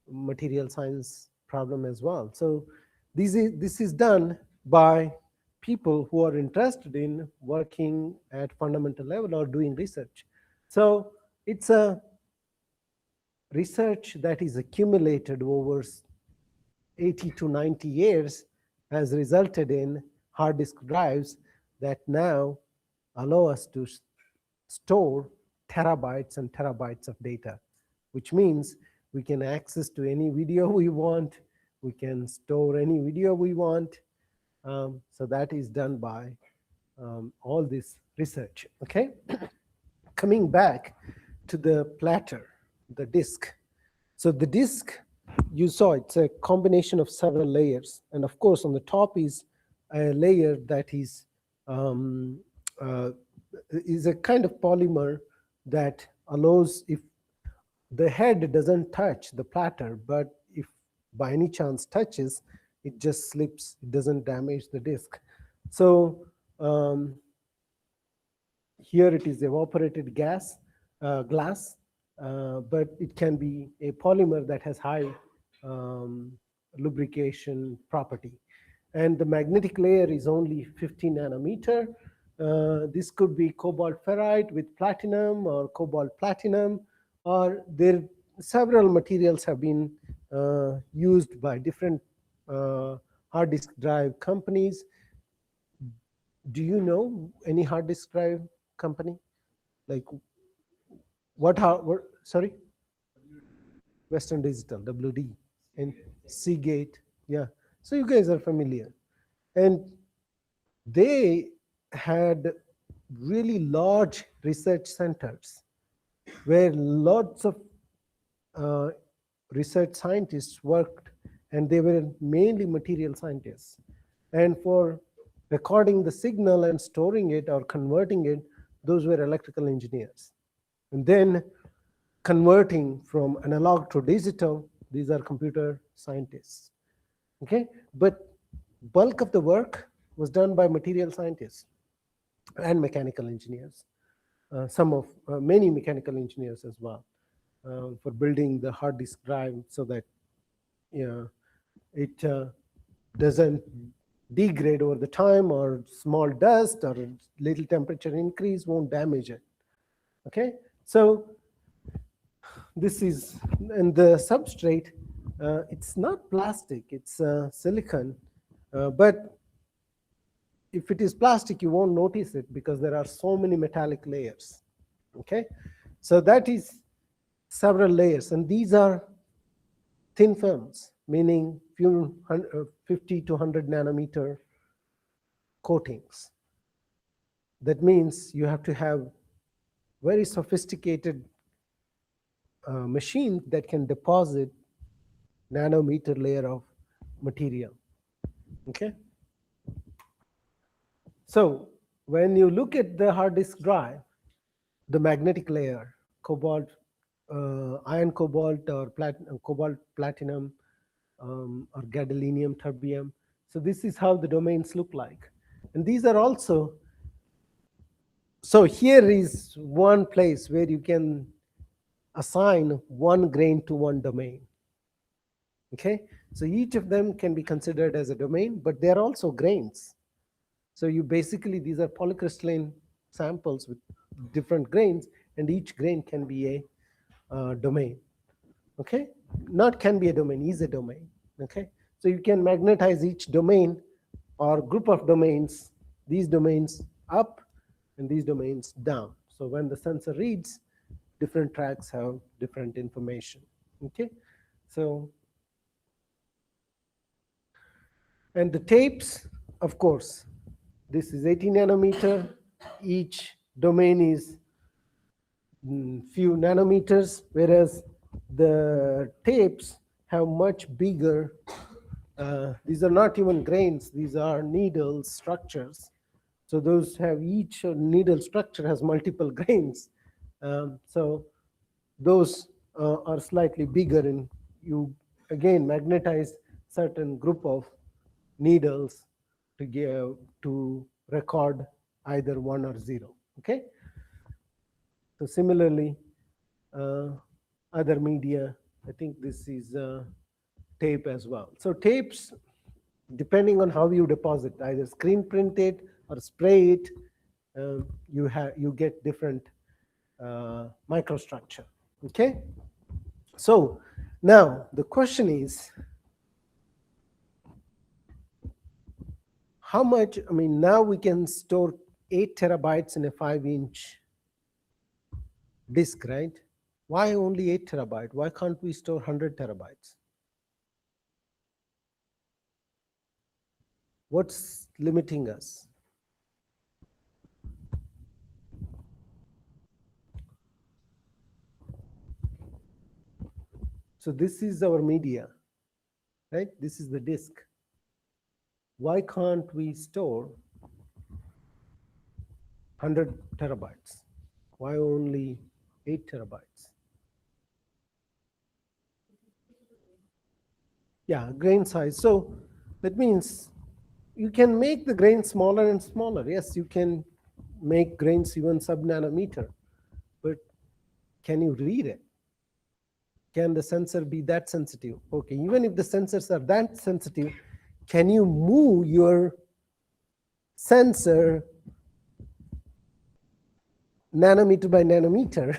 material science problem as well. So this is done by people who are interested in working at fundamental level or doing research. So it's a research that is accumulated over 80 to 90 years has resulted in hard disk drives that now allow us to store terabytes and terabytes of data, which means we can access to any video we want, we can store any video we want. So that is done by all this research, okay? Coming back to the platter, the disk. So the disk, you saw it's a combination of several layers. And of course, on the top is a layer that is a kind of polymer that allows, if the head doesn't touch the platter, but if by any chance touches, it just slips, it doesn't damage the disk. So here it is evaporated glass, but it can be a polymer that has high lubrication property. And the magnetic layer is only 50 nanometer. This could be cobalt ferrite with platinum or cobalt platinum, or there several materials have been used by different hard disk drive companies. Do you know any hard disk drive company? Like what sorry? Western Digital, WD, and Seagate. Yeah. So you guys are familiar. And they had really large research centers where lots of uh, research scientists worked, and they were mainly material scientists. And for recording the signal and storing it or converting it, those were electrical engineers. And then converting from analog to digital, these are computer scientists. Okay, but bulk of the work was done by material scientists and mechanical engineers. Many mechanical engineers as well, for building the hard disk drive so that it doesn't degrade over the time, or small dust or little temperature increase won't damage it. Okay, so this is, and the substrate, it's not plastic, it's silicon, but if it is plastic, you won't notice it because there are so many metallic layers. Okay, so that is several layers, and these are thin films, meaning 50 to 100 nanometer coatings. That means you have to have very sophisticated machine that can deposit nanometer layer of material. Okay, so when you look at the hard disk drive, the magnetic layer, cobalt, iron cobalt, or cobalt platinum, or gadolinium terbium. So this is how the domains look like. And these are also, so here is one place where you can assign one grain to one domain. Okay, so each of them can be considered as a domain, but they are also grains. So you basically, these are polycrystalline samples with different grains, and each grain can be a domain. Okay, not can be a domain, is a domain. Okay, so you can magnetize each domain or group of domains, these domains up and these domains down. So when the sensor reads, different tracks have different information. Okay, so, and the tapes, of course, this is 80 nanometer. Each domain is few nanometers, whereas the tapes have much bigger, these are not even grains, these are needle structures. So those have, each needle structure has multiple grains. So those are slightly bigger, and you again magnetize certain group of needles to record either 1 or 0. Okay, so similarly, other media, I think this is tape as well. So tapes, depending on how you deposit, either screen print it or spray it, you get different microstructure. Okay, so now the question is, how much, I mean, now we can store 8 terabytes in a 5-inch disk, right? Why only 8 terabytes? Why can't we store 100 terabytes? What's limiting us? So this is our media, right? This is the disk. Why can't we store 100 terabytes? Why only 8 terabytes? Yeah, grain size. So that means you can make the grain smaller and smaller. Yes, you can make grains even sub-nanometer, but can you read it? Can the sensor be that sensitive? Okay, even if the sensors are that sensitive, can you move your sensor nanometer by nanometer,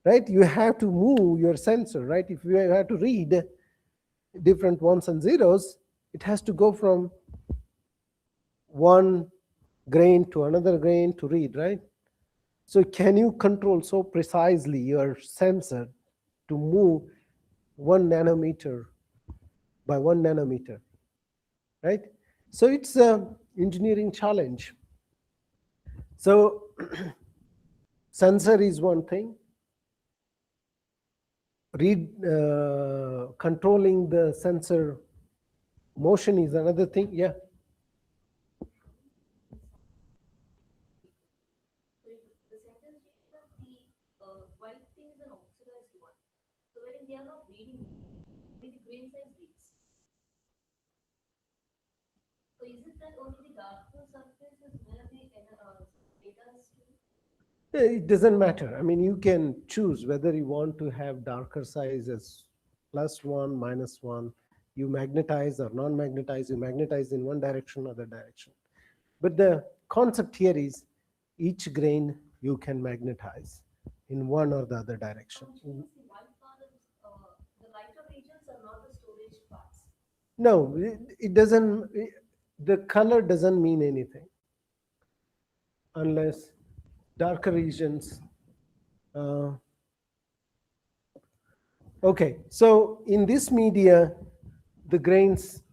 right? You have to move your sensor, right? If you have to read different ones and zeros, it has to go from one grain to another grain to read, right? So can you control so precisely your sensor to move 1 nanometer by 1 nanometer, right? So it's a engineering challenge. So sensor is one thing. Controlling the sensor motion is another thing. Yeah. The sentence is that the white thing is an oxidized one. So when they are not reading, only the grain size reads. So is it that only the darker surface is where the data is stored? It doesn't matter. I mean, you can choose whether you want to have darker size as +1, -1. You magnetize or non-magnetize. You magnetize in one direction or other direction. But the concept here is each grain you can magnetize in one or the other direction. Which means the white part is, the lighter regions are not the storage parts. No, it doesn't. The color doesn't mean anything unless darker regions. Okay, so in this media, the grains,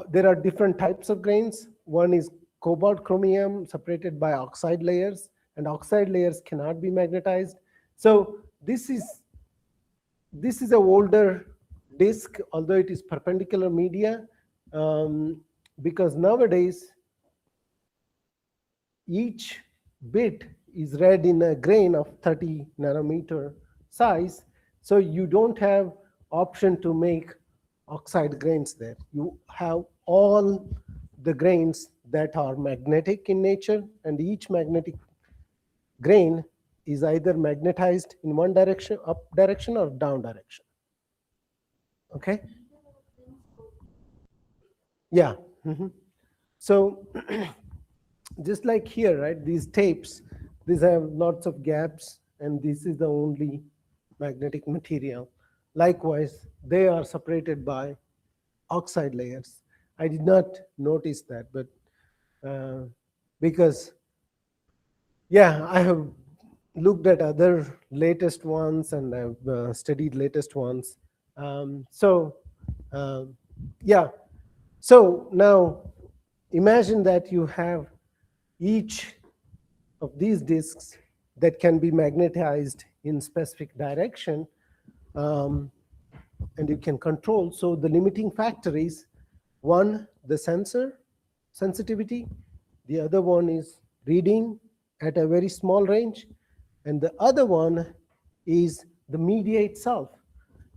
there are different types of grains. One is cobalt chromium separated by oxide layers, and oxide layers cannot be magnetized. So this is an older disk, although it is perpendicular media, because nowadays each bit is read in a grain of 30 nanometer size. So you don't have option to make oxide grains there. You have all the grains that are magnetic in nature, and each magnetic grain is either magnetized in one direction, up direction, or down direction. Okay? Yeah. So just like here, right, these tapes, these have lots of gaps, and this is the only magnetic material. Likewise, they are separated by oxide layers. I did not notice that, but because, yeah, I have looked at other latest ones, and I've studied latest ones. Yeah, so now imagine that you have each of these disks that can be magnetized in specific direction, and you can control. So the limiting factor is one, the sensor sensitivity. The other one is reading at a very small range. And the other one is the media itself.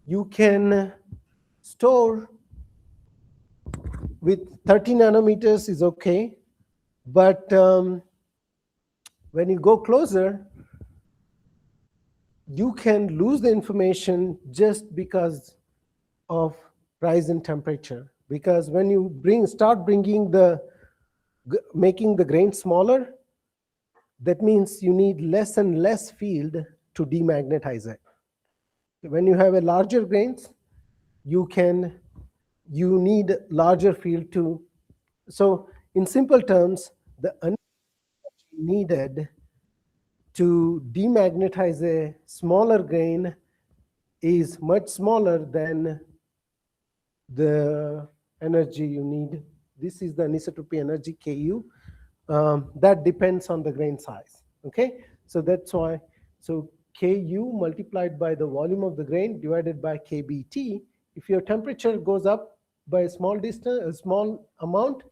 You can store with 30 nanometers is okay, but when you go closer, you can lose the information just because of rise in temperature. Because when you start making the grain smaller, that means you need less and less field to demagnetize it. When you have a larger grains, you need larger field to. So in simple terms, the energy needed to demagnetize a smaller grain is much smaller than the energy you need. This is the anisotropy energy, Ku. That depends on the grain size. Okay, so that's why. So Ku multiplied by the volume of the grain divided by kBt. If your temperature goes up by a small distance, a small amount,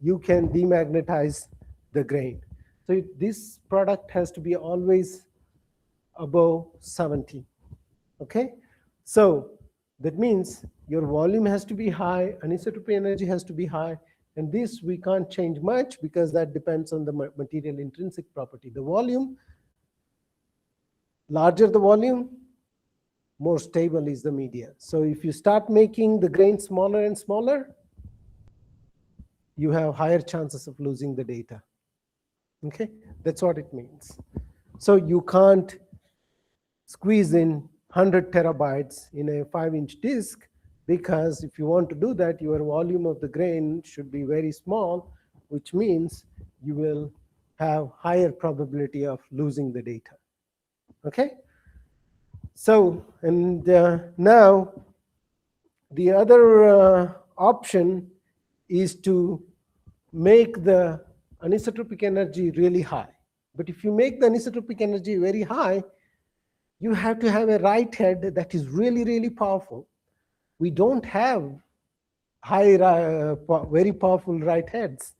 you can demagnetize the grain. So this product has to be always above 70. Okay, so that means your volume has to be high, anisotropy energy has to be high, and this we can't change much because that depends on the material intrinsic property. The volume, larger the volume, more stable is the media. So if you start making the grain smaller and smaller, you have higher chances of losing the data. Okay, that's what it means. So you can't squeeze in 100 terabytes in a 5-inch disk, because if you want to do that, your volume of the grain should be very small, which means you will have higher probability of losing the data. Okay? So, and now the other option is to make the anisotropic energy really high. But if you make the anisotropic energy very high, you have to have a write head that is really, really powerful. We don't have very powerful write heads.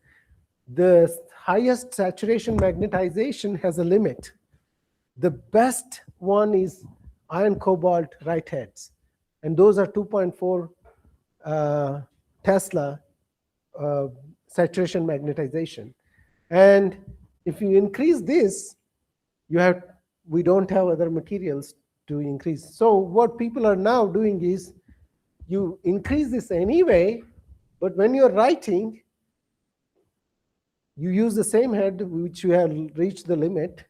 The highest saturation magnetization has a limit. The best one is iron cobalt write heads, and those are 2.4 Tesla saturation magnetization. And if you increase this, we don't have other materials to increase. So what people are now doing is you increase this anyway, but when you're writing, you use the same head which you have reached the limit,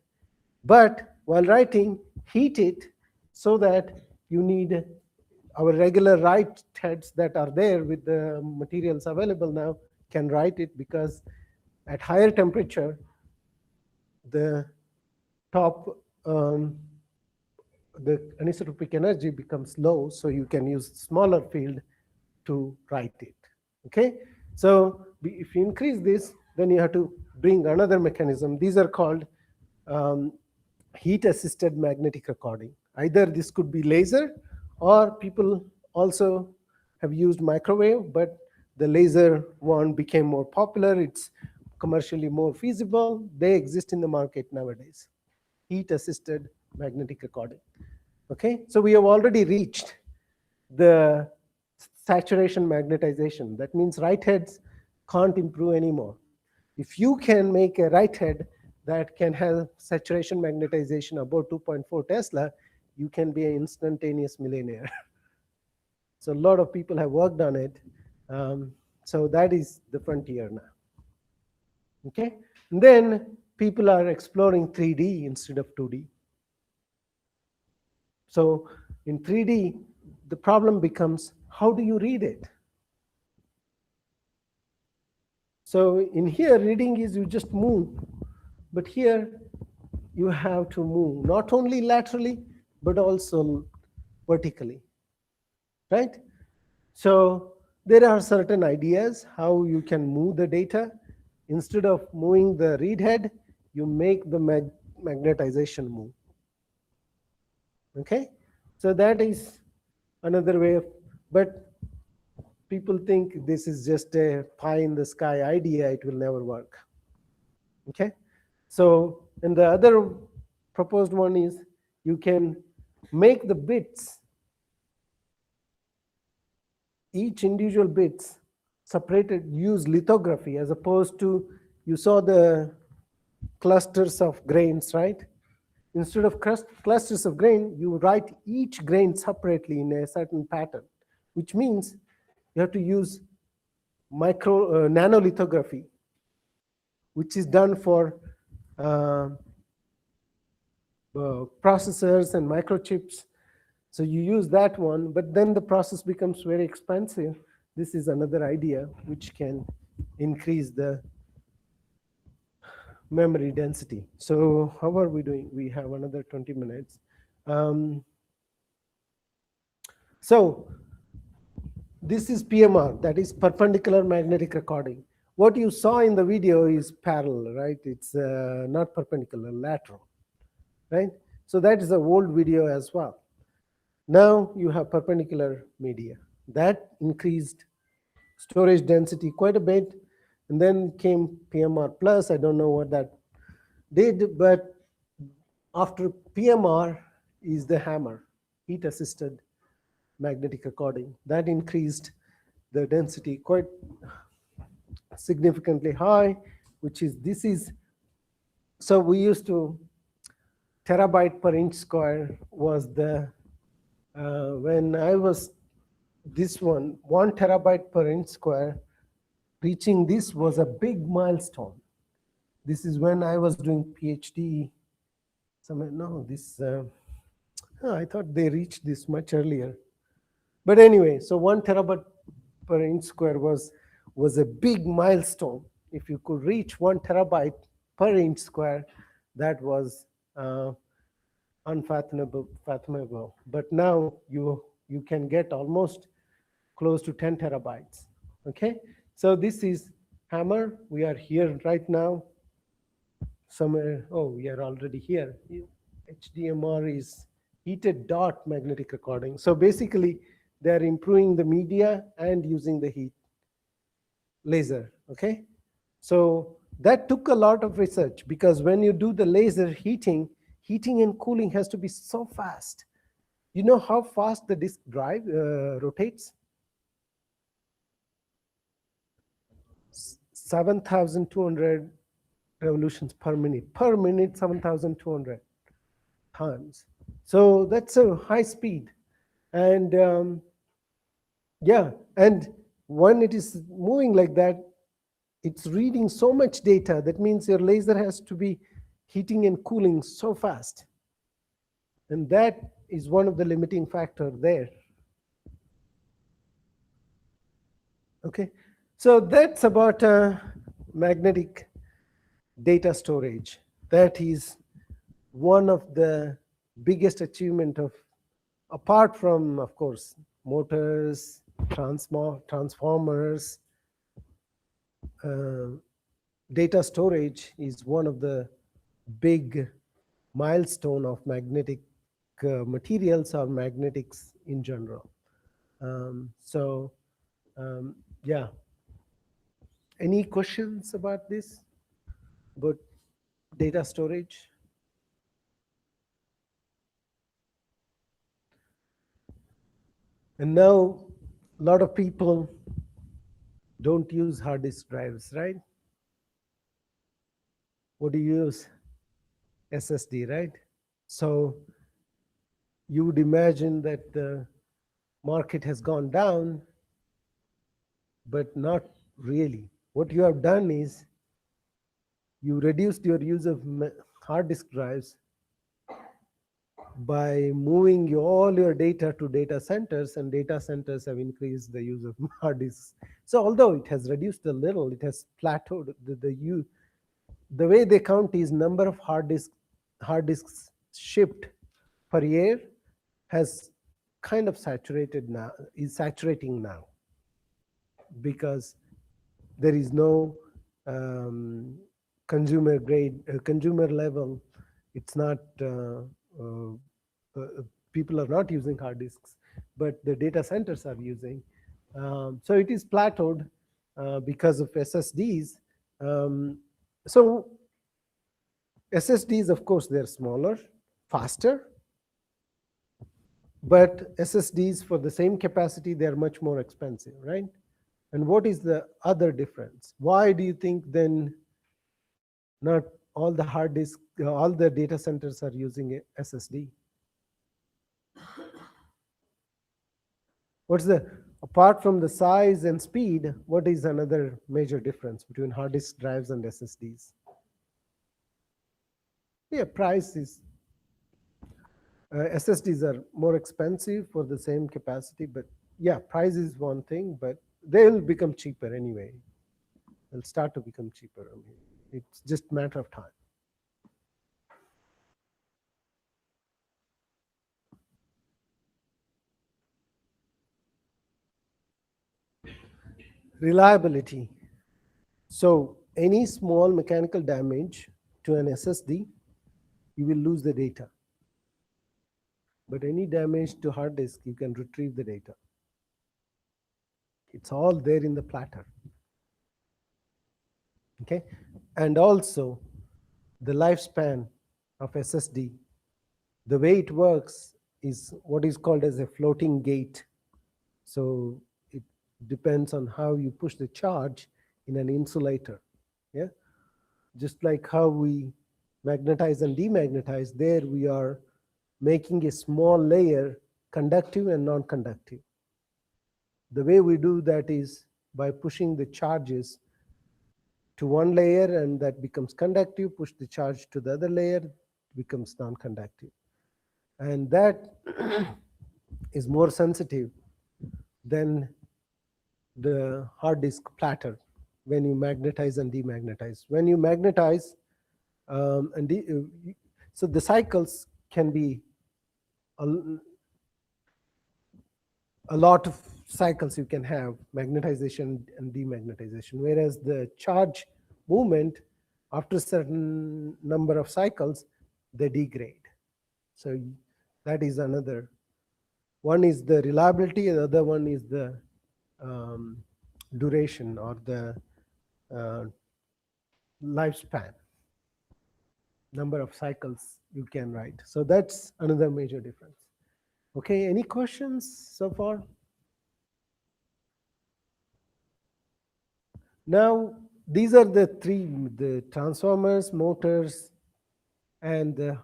but while writing, heat it so that you need our regular write heads that are there with the materials available now can write it, because at higher temperature, the top the anisotropic energy becomes low, so you can use smaller field to write it. Okay, so if you increase this, then you have to bring another mechanism. These are called heat-assisted magnetic recording. Either this could be laser, or people also have used microwave, but the laser one became more popular. It's commercially more feasible. They exist in the market nowadays. Heat-assisted magnetic recording. Okay, so we have already reached the saturation magnetization. That means write heads can't improve anymore. If you can make a write head that can have saturation magnetization about 2.4 Tesla, you can be an instantaneous millionaire. So a lot of people have worked on it. So that is the frontier now. Okay, and then people are exploring 3D instead of 2D. So in 3D, the problem becomes, how do you read it? So in here, reading is you just move. But here, you have to move not only laterally, but also vertically, right? So there are certain ideas how you can move the data. Instead of moving the read head, you make the magnetization move. Okay, so that is another way of, but people think this is just a pie in the sky idea, it will never work. Okay, so and the other proposed one is you can make the bits, each individual bits separated, use lithography, as opposed to, you saw the clusters of grains, right? Instead of clusters of grain, you write each grain separately in a certain pattern, which means you have to use nanolithography, which is done for processors and microchips. So you use that one, but then the process becomes very expensive. This is another idea which can increase the memory density. So how are we doing? We have another 20 minutes. So this is PMR, that is perpendicular magnetic recording. What you saw in the video is parallel, right? It's not perpendicular, lateral, right? So that is an old video as well. Now you have perpendicular media. That increased storage density quite a bit. And then came PMR plus. I don't know what that did, but after PMR is the hammer, heat-assisted magnetic recording. That increased the density quite significantly high, which is, this is, so we used to, terabyte per inch square was the, when I was, this one, 1 terabyte per inch square, reaching this was a big milestone. This is when I was doing PhD No, this, I thought they reached this much earlier. But anyway, so 1 terabyte per inch square was a big milestone. If you could reach 1 terabyte per inch square, that was unfathomable. But now you can get almost close to 10 terabytes. Okay, so this is Hammer. We are here right now. Somewhere, oh, we are already here. HDMR is heated dot magnetic recording. So basically, they are improving the media and using the heat laser. Okay, so that took a lot of research, because when you do the laser heating and cooling has to be so fast. You know how fast the disk drive rotates? 7,200 revolutions per minute. Per minute, 7,200 times. So that's a high speed. And yeah, and when it is moving like that, it's reading so much data. That means your laser has to be heating and cooling so fast. And that is one of the limiting factor there. Okay, so that's about magnetic data storage. That is one of the biggest achievement of, apart from, of course, motors, transformers, data storage is one of the big milestone of magnetic materials or magnetics in general. Yeah. Any questions about this? About data storage? And now a lot of people don't use hard disk drives, right? What do you use? SSD, right? So you would imagine that the market has gone down, but not really. What you have done is you reduced your use of hard disk drives by moving all your data to data centers, and data centers have increased the use of hard disks. So although it has reduced a little, it has plateaued. The way they count is number of hard disks shipped per year has kind of saturated now, is saturating now, because there is no consumer grade, consumer level. It's not, people are not using hard disks, but the data centers are using. So it is plateaued because of SSDs. So SSDs, of course, they're smaller, faster, but SSDs for the same capacity, they're much more expensive, right? And what is the other difference? Why do you think then not all the hard disk, all the data centers are using SSD? What's the, apart from the size and speed, what is another major difference between hard disk drives and SSDs? Yeah, price is, SSDs are more expensive for the same capacity, but yeah, price is one thing, but they will become cheaper anyway. They'll start to become cheaper. I mean, it's just a matter of time. Reliability. So any small mechanical damage to an SSD, you will lose the data. But any damage to hard disk, you can retrieve the data. It's all there in the platter. Okay, and also the lifespan of SSD, the way it works is what is called as a floating gate. So it depends on how you push the charge in an insulator. Yeah, just like how we magnetize and demagnetize, there we are making a small layer conductive and non-conductive. The way we do that is by pushing the charges to one layer, and that becomes conductive, push the charge to the other layer, becomes non-conductive. And that is more sensitive than the hard disk platter when you magnetize and demagnetize. When you magnetize, so the cycles can be a, a lot of cycles you can have, magnetization and demagnetization, whereas the charge movement, after a certain number of cycles, they degrade. So that is another. One is the reliability, the other one is the duration or the uh, lifespan, number of cycles you can write. So that's another major difference. Okay, any questions so far? Now, these are the three, the transformers, motors, and the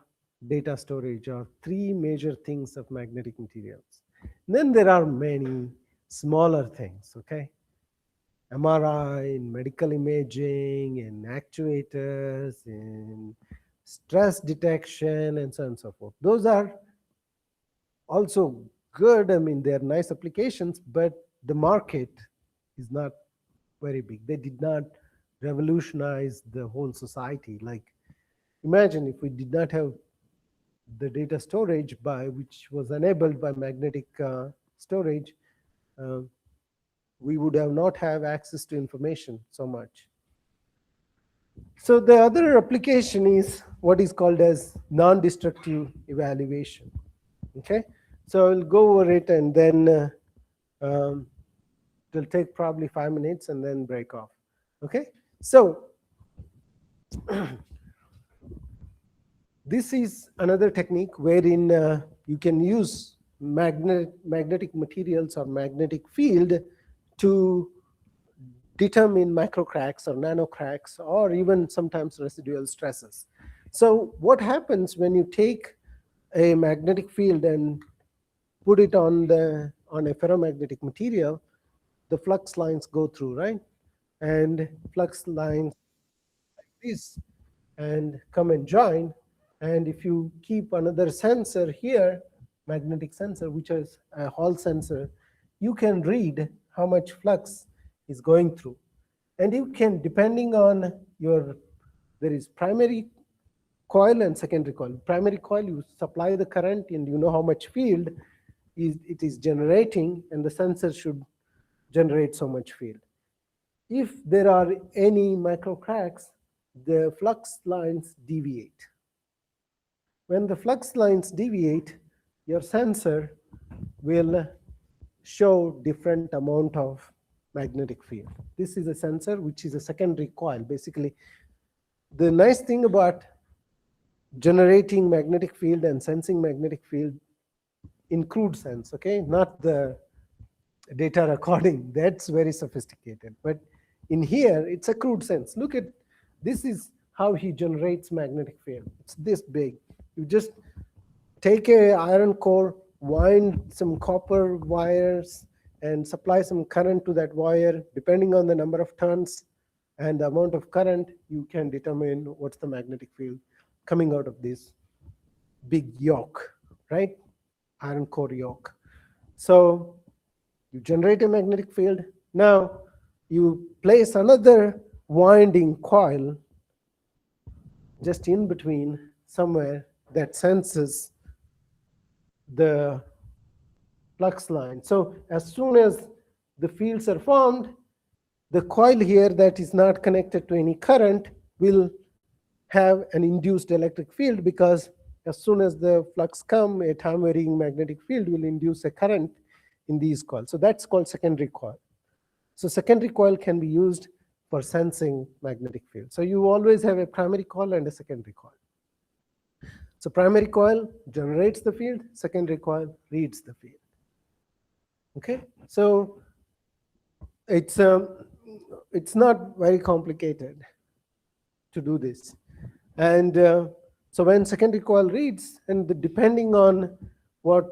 data storage are three major things of magnetic materials. Then there are many smaller things, okay? MRI, in medical imaging, in actuators, in stress detection, and so on and so forth. Those are also good. I mean, they're nice applications, but the market is not very big. They did not revolutionize the whole society. Like, imagine if we did not have the data storage which was enabled by magnetic storage, uh, we would have not have access to information so much. So the other application is what is called as non-destructive evaluation. Okay, so I'll go over it and then it'll take probably 5 minutes and then break off. Okay, so this is another technique wherein you can use magnetic materials or magnetic field to determine micro cracks or nano cracks or even sometimes residual stresses. So what happens when you take a magnetic field and put it on a ferromagnetic material, the flux lines go through, right? And flux lines like this and come and join. And if you keep another sensor here, magnetic sensor, which is a Hall sensor, you can read how much flux is going through. And you can, depending on there is primary coil and secondary coil. Primary coil, you supply the current and you know how much field it is generating, and the sensor should generate so much field. If there are any micro cracks, the flux lines deviate. When the flux lines deviate, your sensor will show different amount of magnetic field. This is a sensor which is a secondary coil. Basically, the nice thing about generating magnetic field and sensing magnetic field in crude sense, okay, not the data recording, that's very sophisticated, but in here it's a crude sense. Look at this, is how he generates magnetic field. It's this big. You just take a iron core, wind some copper wires and supply some current to that wire. Depending on the number of turns and the amount of current, you can determine what's the magnetic field coming out of this big yoke, right? Iron core yoke. So you generate a magnetic field. Now you place another winding coil just in between somewhere that senses the flux line. So as soon as the fields are formed, the coil here that is not connected to any current will have an induced electric field, because as soon as the flux come, a time varying magnetic field will induce a current in these coils. So that's called secondary coil. So secondary coil can be used for sensing magnetic field. So you always have a primary coil and a secondary coil. So primary coil generates the field, secondary coil reads the field. Okay, so it's not very complicated to do this. And so when secondary coil reads, and depending on what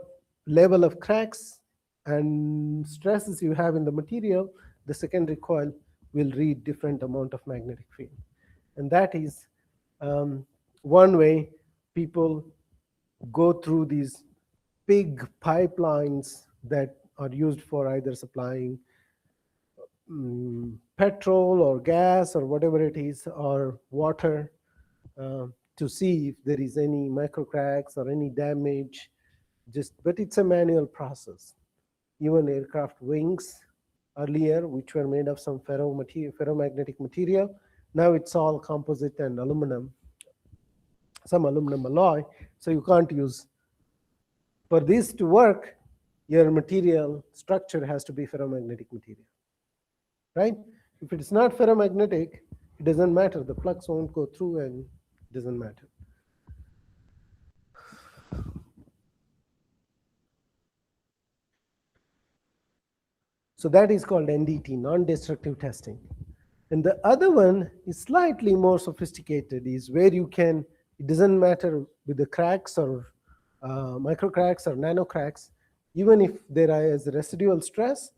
level of cracks and stresses you have in the material, the secondary coil will read different amount of magnetic field. And that is one way people go through these big pipelines that are used for either supplying petrol or gas or whatever it is, or water, to see if there is any micro cracks or any damage. But it's a manual process. Even aircraft wings earlier, which were made of some ferromagnetic material, now it's all composite and aluminum, some aluminum alloy. So you can't use, for this to work, your material structure has to be ferromagnetic material, right? If it's not ferromagnetic, it doesn't matter. The flux won't go through and it doesn't matter. So that is called NDT, non-destructive testing. And the other one is slightly more sophisticated, is where you can, it doesn't matter with the cracks or micro cracks or nano cracks, even if there is residual stress,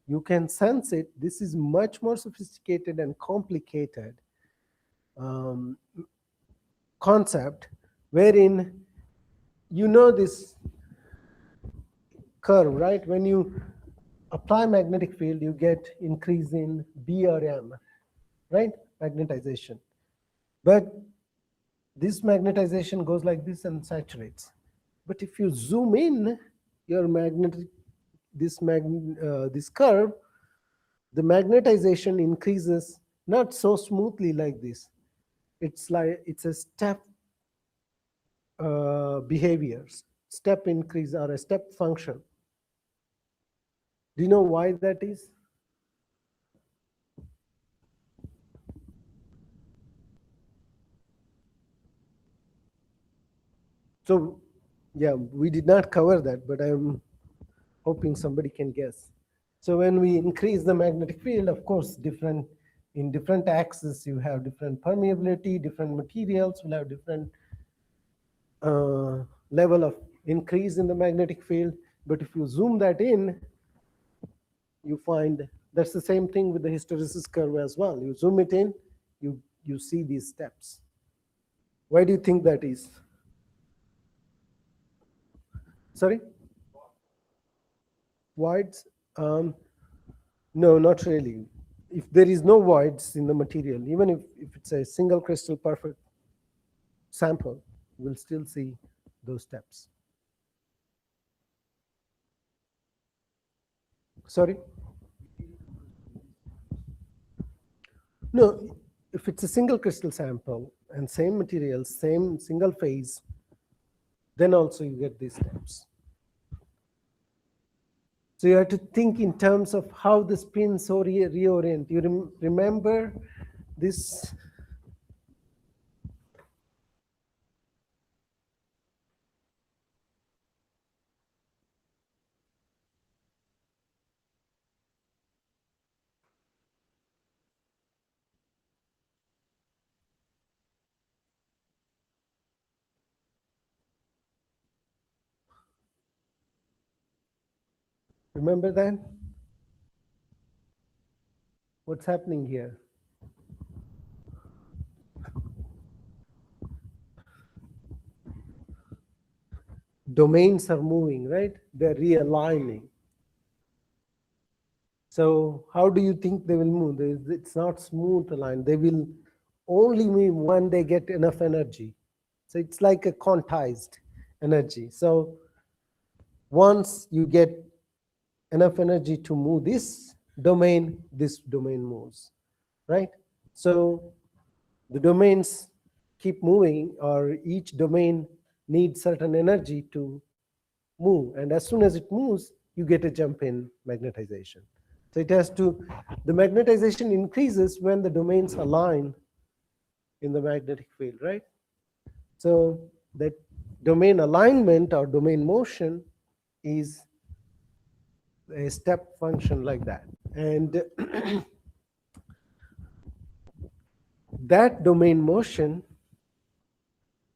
you can sense it. This is much more sophisticated and complicated concept, wherein this curve, right? When you apply magnetic field, you get increase in BRM, right? Magnetization. But this magnetization goes like this and saturates. But if you zoom in your this curve, the magnetization increases not so smoothly like this. It's a step behavior, step increase or a step function. Do you know why that is? So, yeah, we did not cover that, but I'm hoping somebody can guess. So when we increase the magnetic field, of course, in different axes, you have different permeability, different materials will have different level of increase in the magnetic field. But if you zoom that in, you find that's the same thing with the hysteresis curve as well. You zoom it in, you see these steps. Why do you think that is? Sorry? Voids? No, not really. If there is no voids in the material, even if it's a single crystal perfect sample, we'll still see those steps. Sorry? No, if it's a single crystal sample and same material, same single phase, then also you get these steps. So you have to think in terms of how the spins reorient. You remember this? Remember that? What's happening here? Domains are moving, right? They're realigning. So how do you think they will move? It's not smooth aligned. They will only move when they get enough energy. So it's like a quantized energy. So once you get enough energy to move this domain moves, right? So the domains keep moving, or each domain needs certain energy to move. And as soon as it moves, you get a jump in magnetization. So it has to, the magnetization increases when the domains align in the magnetic field, right? So that domain alignment or domain motion is a step function like that. And that domain motion,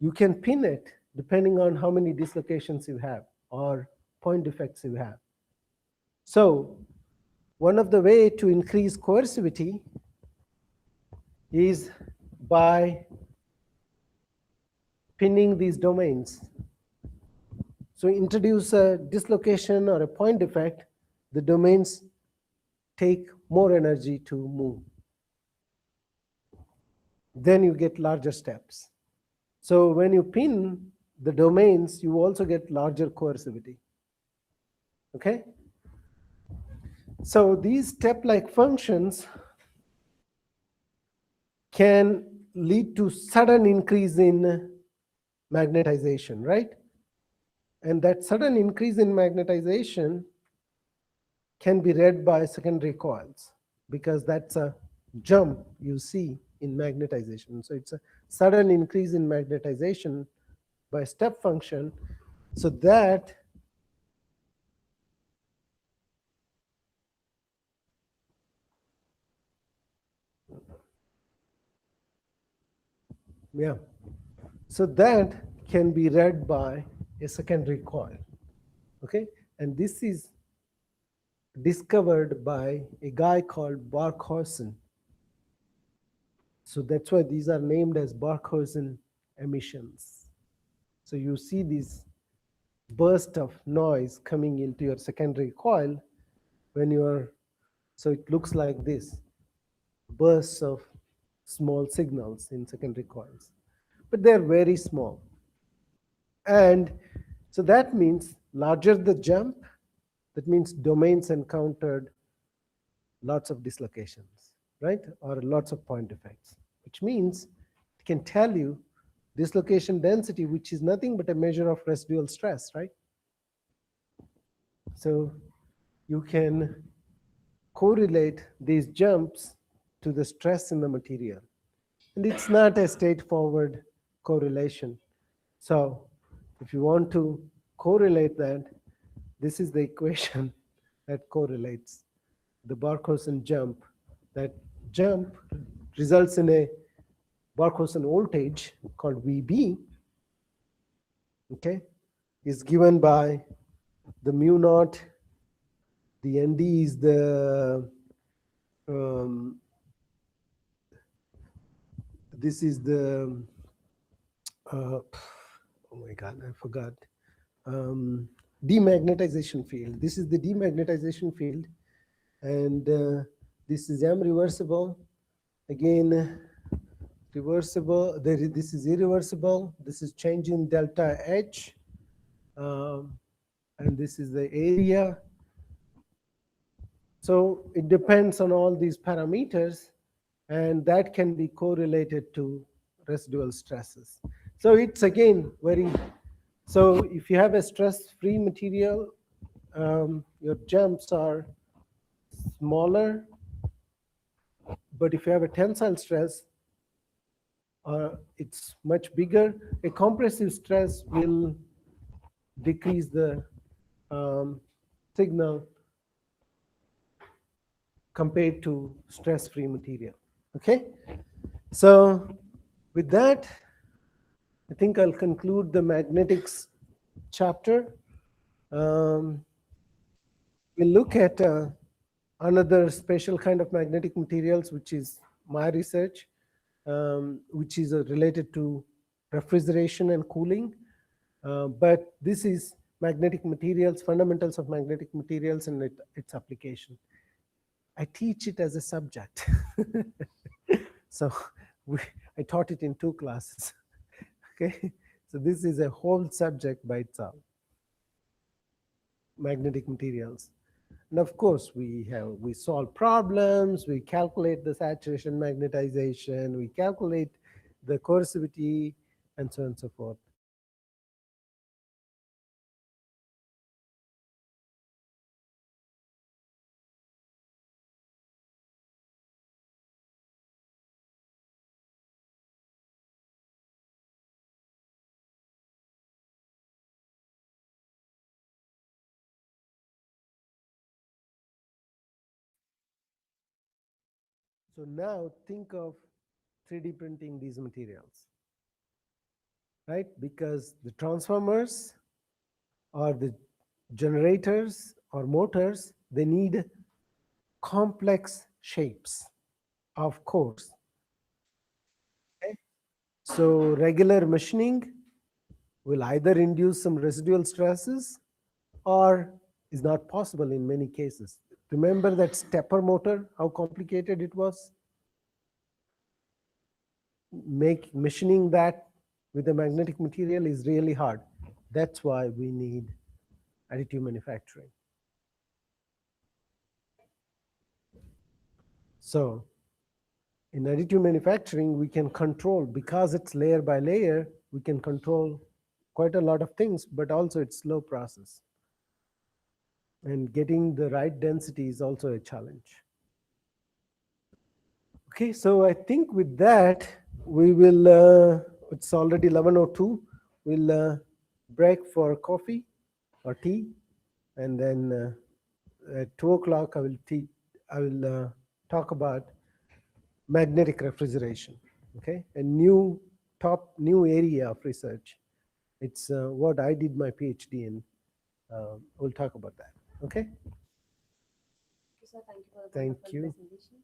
you can pin it depending on how many dislocations you have or point defects you have. So one of the way to increase coercivity is by pinning these domains. So introduce a dislocation or a point defect, the domains take more energy to move. Then you get larger steps. So when you pin the domains, you also get larger coercivity. Okay? So these step-like functions can lead to sudden increase in magnetization, right? And that sudden increase in magnetization can be read by secondary coils because that's a jump you see in magnetization. So it's a sudden increase in magnetization by step function. So that yeah, so that can be read by a secondary coil. Okay, and this is discovered by a guy called Barkhausen. So that's why these are named as Barkhausen emissions. So you see these burst of noise coming into your secondary coil when you are, so it looks like this, bursts of small signals in secondary coils, but they're very small. And so that means larger the jump, that means domains encountered lots of dislocations, right? Or lots of point effects, which means it can tell you dislocation density, which is nothing but a measure of residual stress, right? So you can correlate these jumps to the stress in the material. And it's not a straightforward correlation. So if you want to correlate that, this is the equation that correlates the Barkhausen jump. That jump results in a Barkhausen voltage called VB, okay, is given by the mu naught, the ND is the, this is the, oh my God, I forgot, demagnetization field. This is the demagnetization field, and this is M reversible. Again, reversible, this is irreversible. This is changing delta H, and this is the area. So it depends on all these parameters, and that can be correlated to residual stresses. So it's again very, so if you have a stress-free material, your jumps are smaller, but if you have a tensile stress, it's much bigger. A compressive stress will decrease the signal compared to stress-free material. Okay, so with that, I think I'll conclude the magnetics chapter. We'll look at another special kind of magnetic materials, which is my research, which is related to refrigeration and cooling. But this is magnetic materials, fundamentals of magnetic materials and its application. I teach it as a subject. So I taught it in 2 classes. Okay, so this is a whole subject by itself, magnetic materials. And of course, we solve problems, we calculate the saturation magnetization, we calculate the coercivity, and so on and so forth. So now think of 3D printing these materials, right? Because the transformers or the generators or motors, they need complex shapes, of course. Okay? So regular machining will either induce some residual stresses or is not possible in many cases. Remember that stepper motor, how complicated it was? Machining that with a magnetic material is really hard. That's why we need additive manufacturing. So in additive manufacturing, we can control, because it's layer by layer, we can control quite a lot of things, but also it's slow process. And getting the right density is also a challenge. Okay, so I think with that, we will, it's already 11:02. We'll break for coffee or tea. And then at 2 o'clock, I will talk about magnetic refrigeration, okay? A new area of research. It's what I did my PhD in. We'll talk about that, okay? Sir, thank you for the Thank wonderful you. presentation.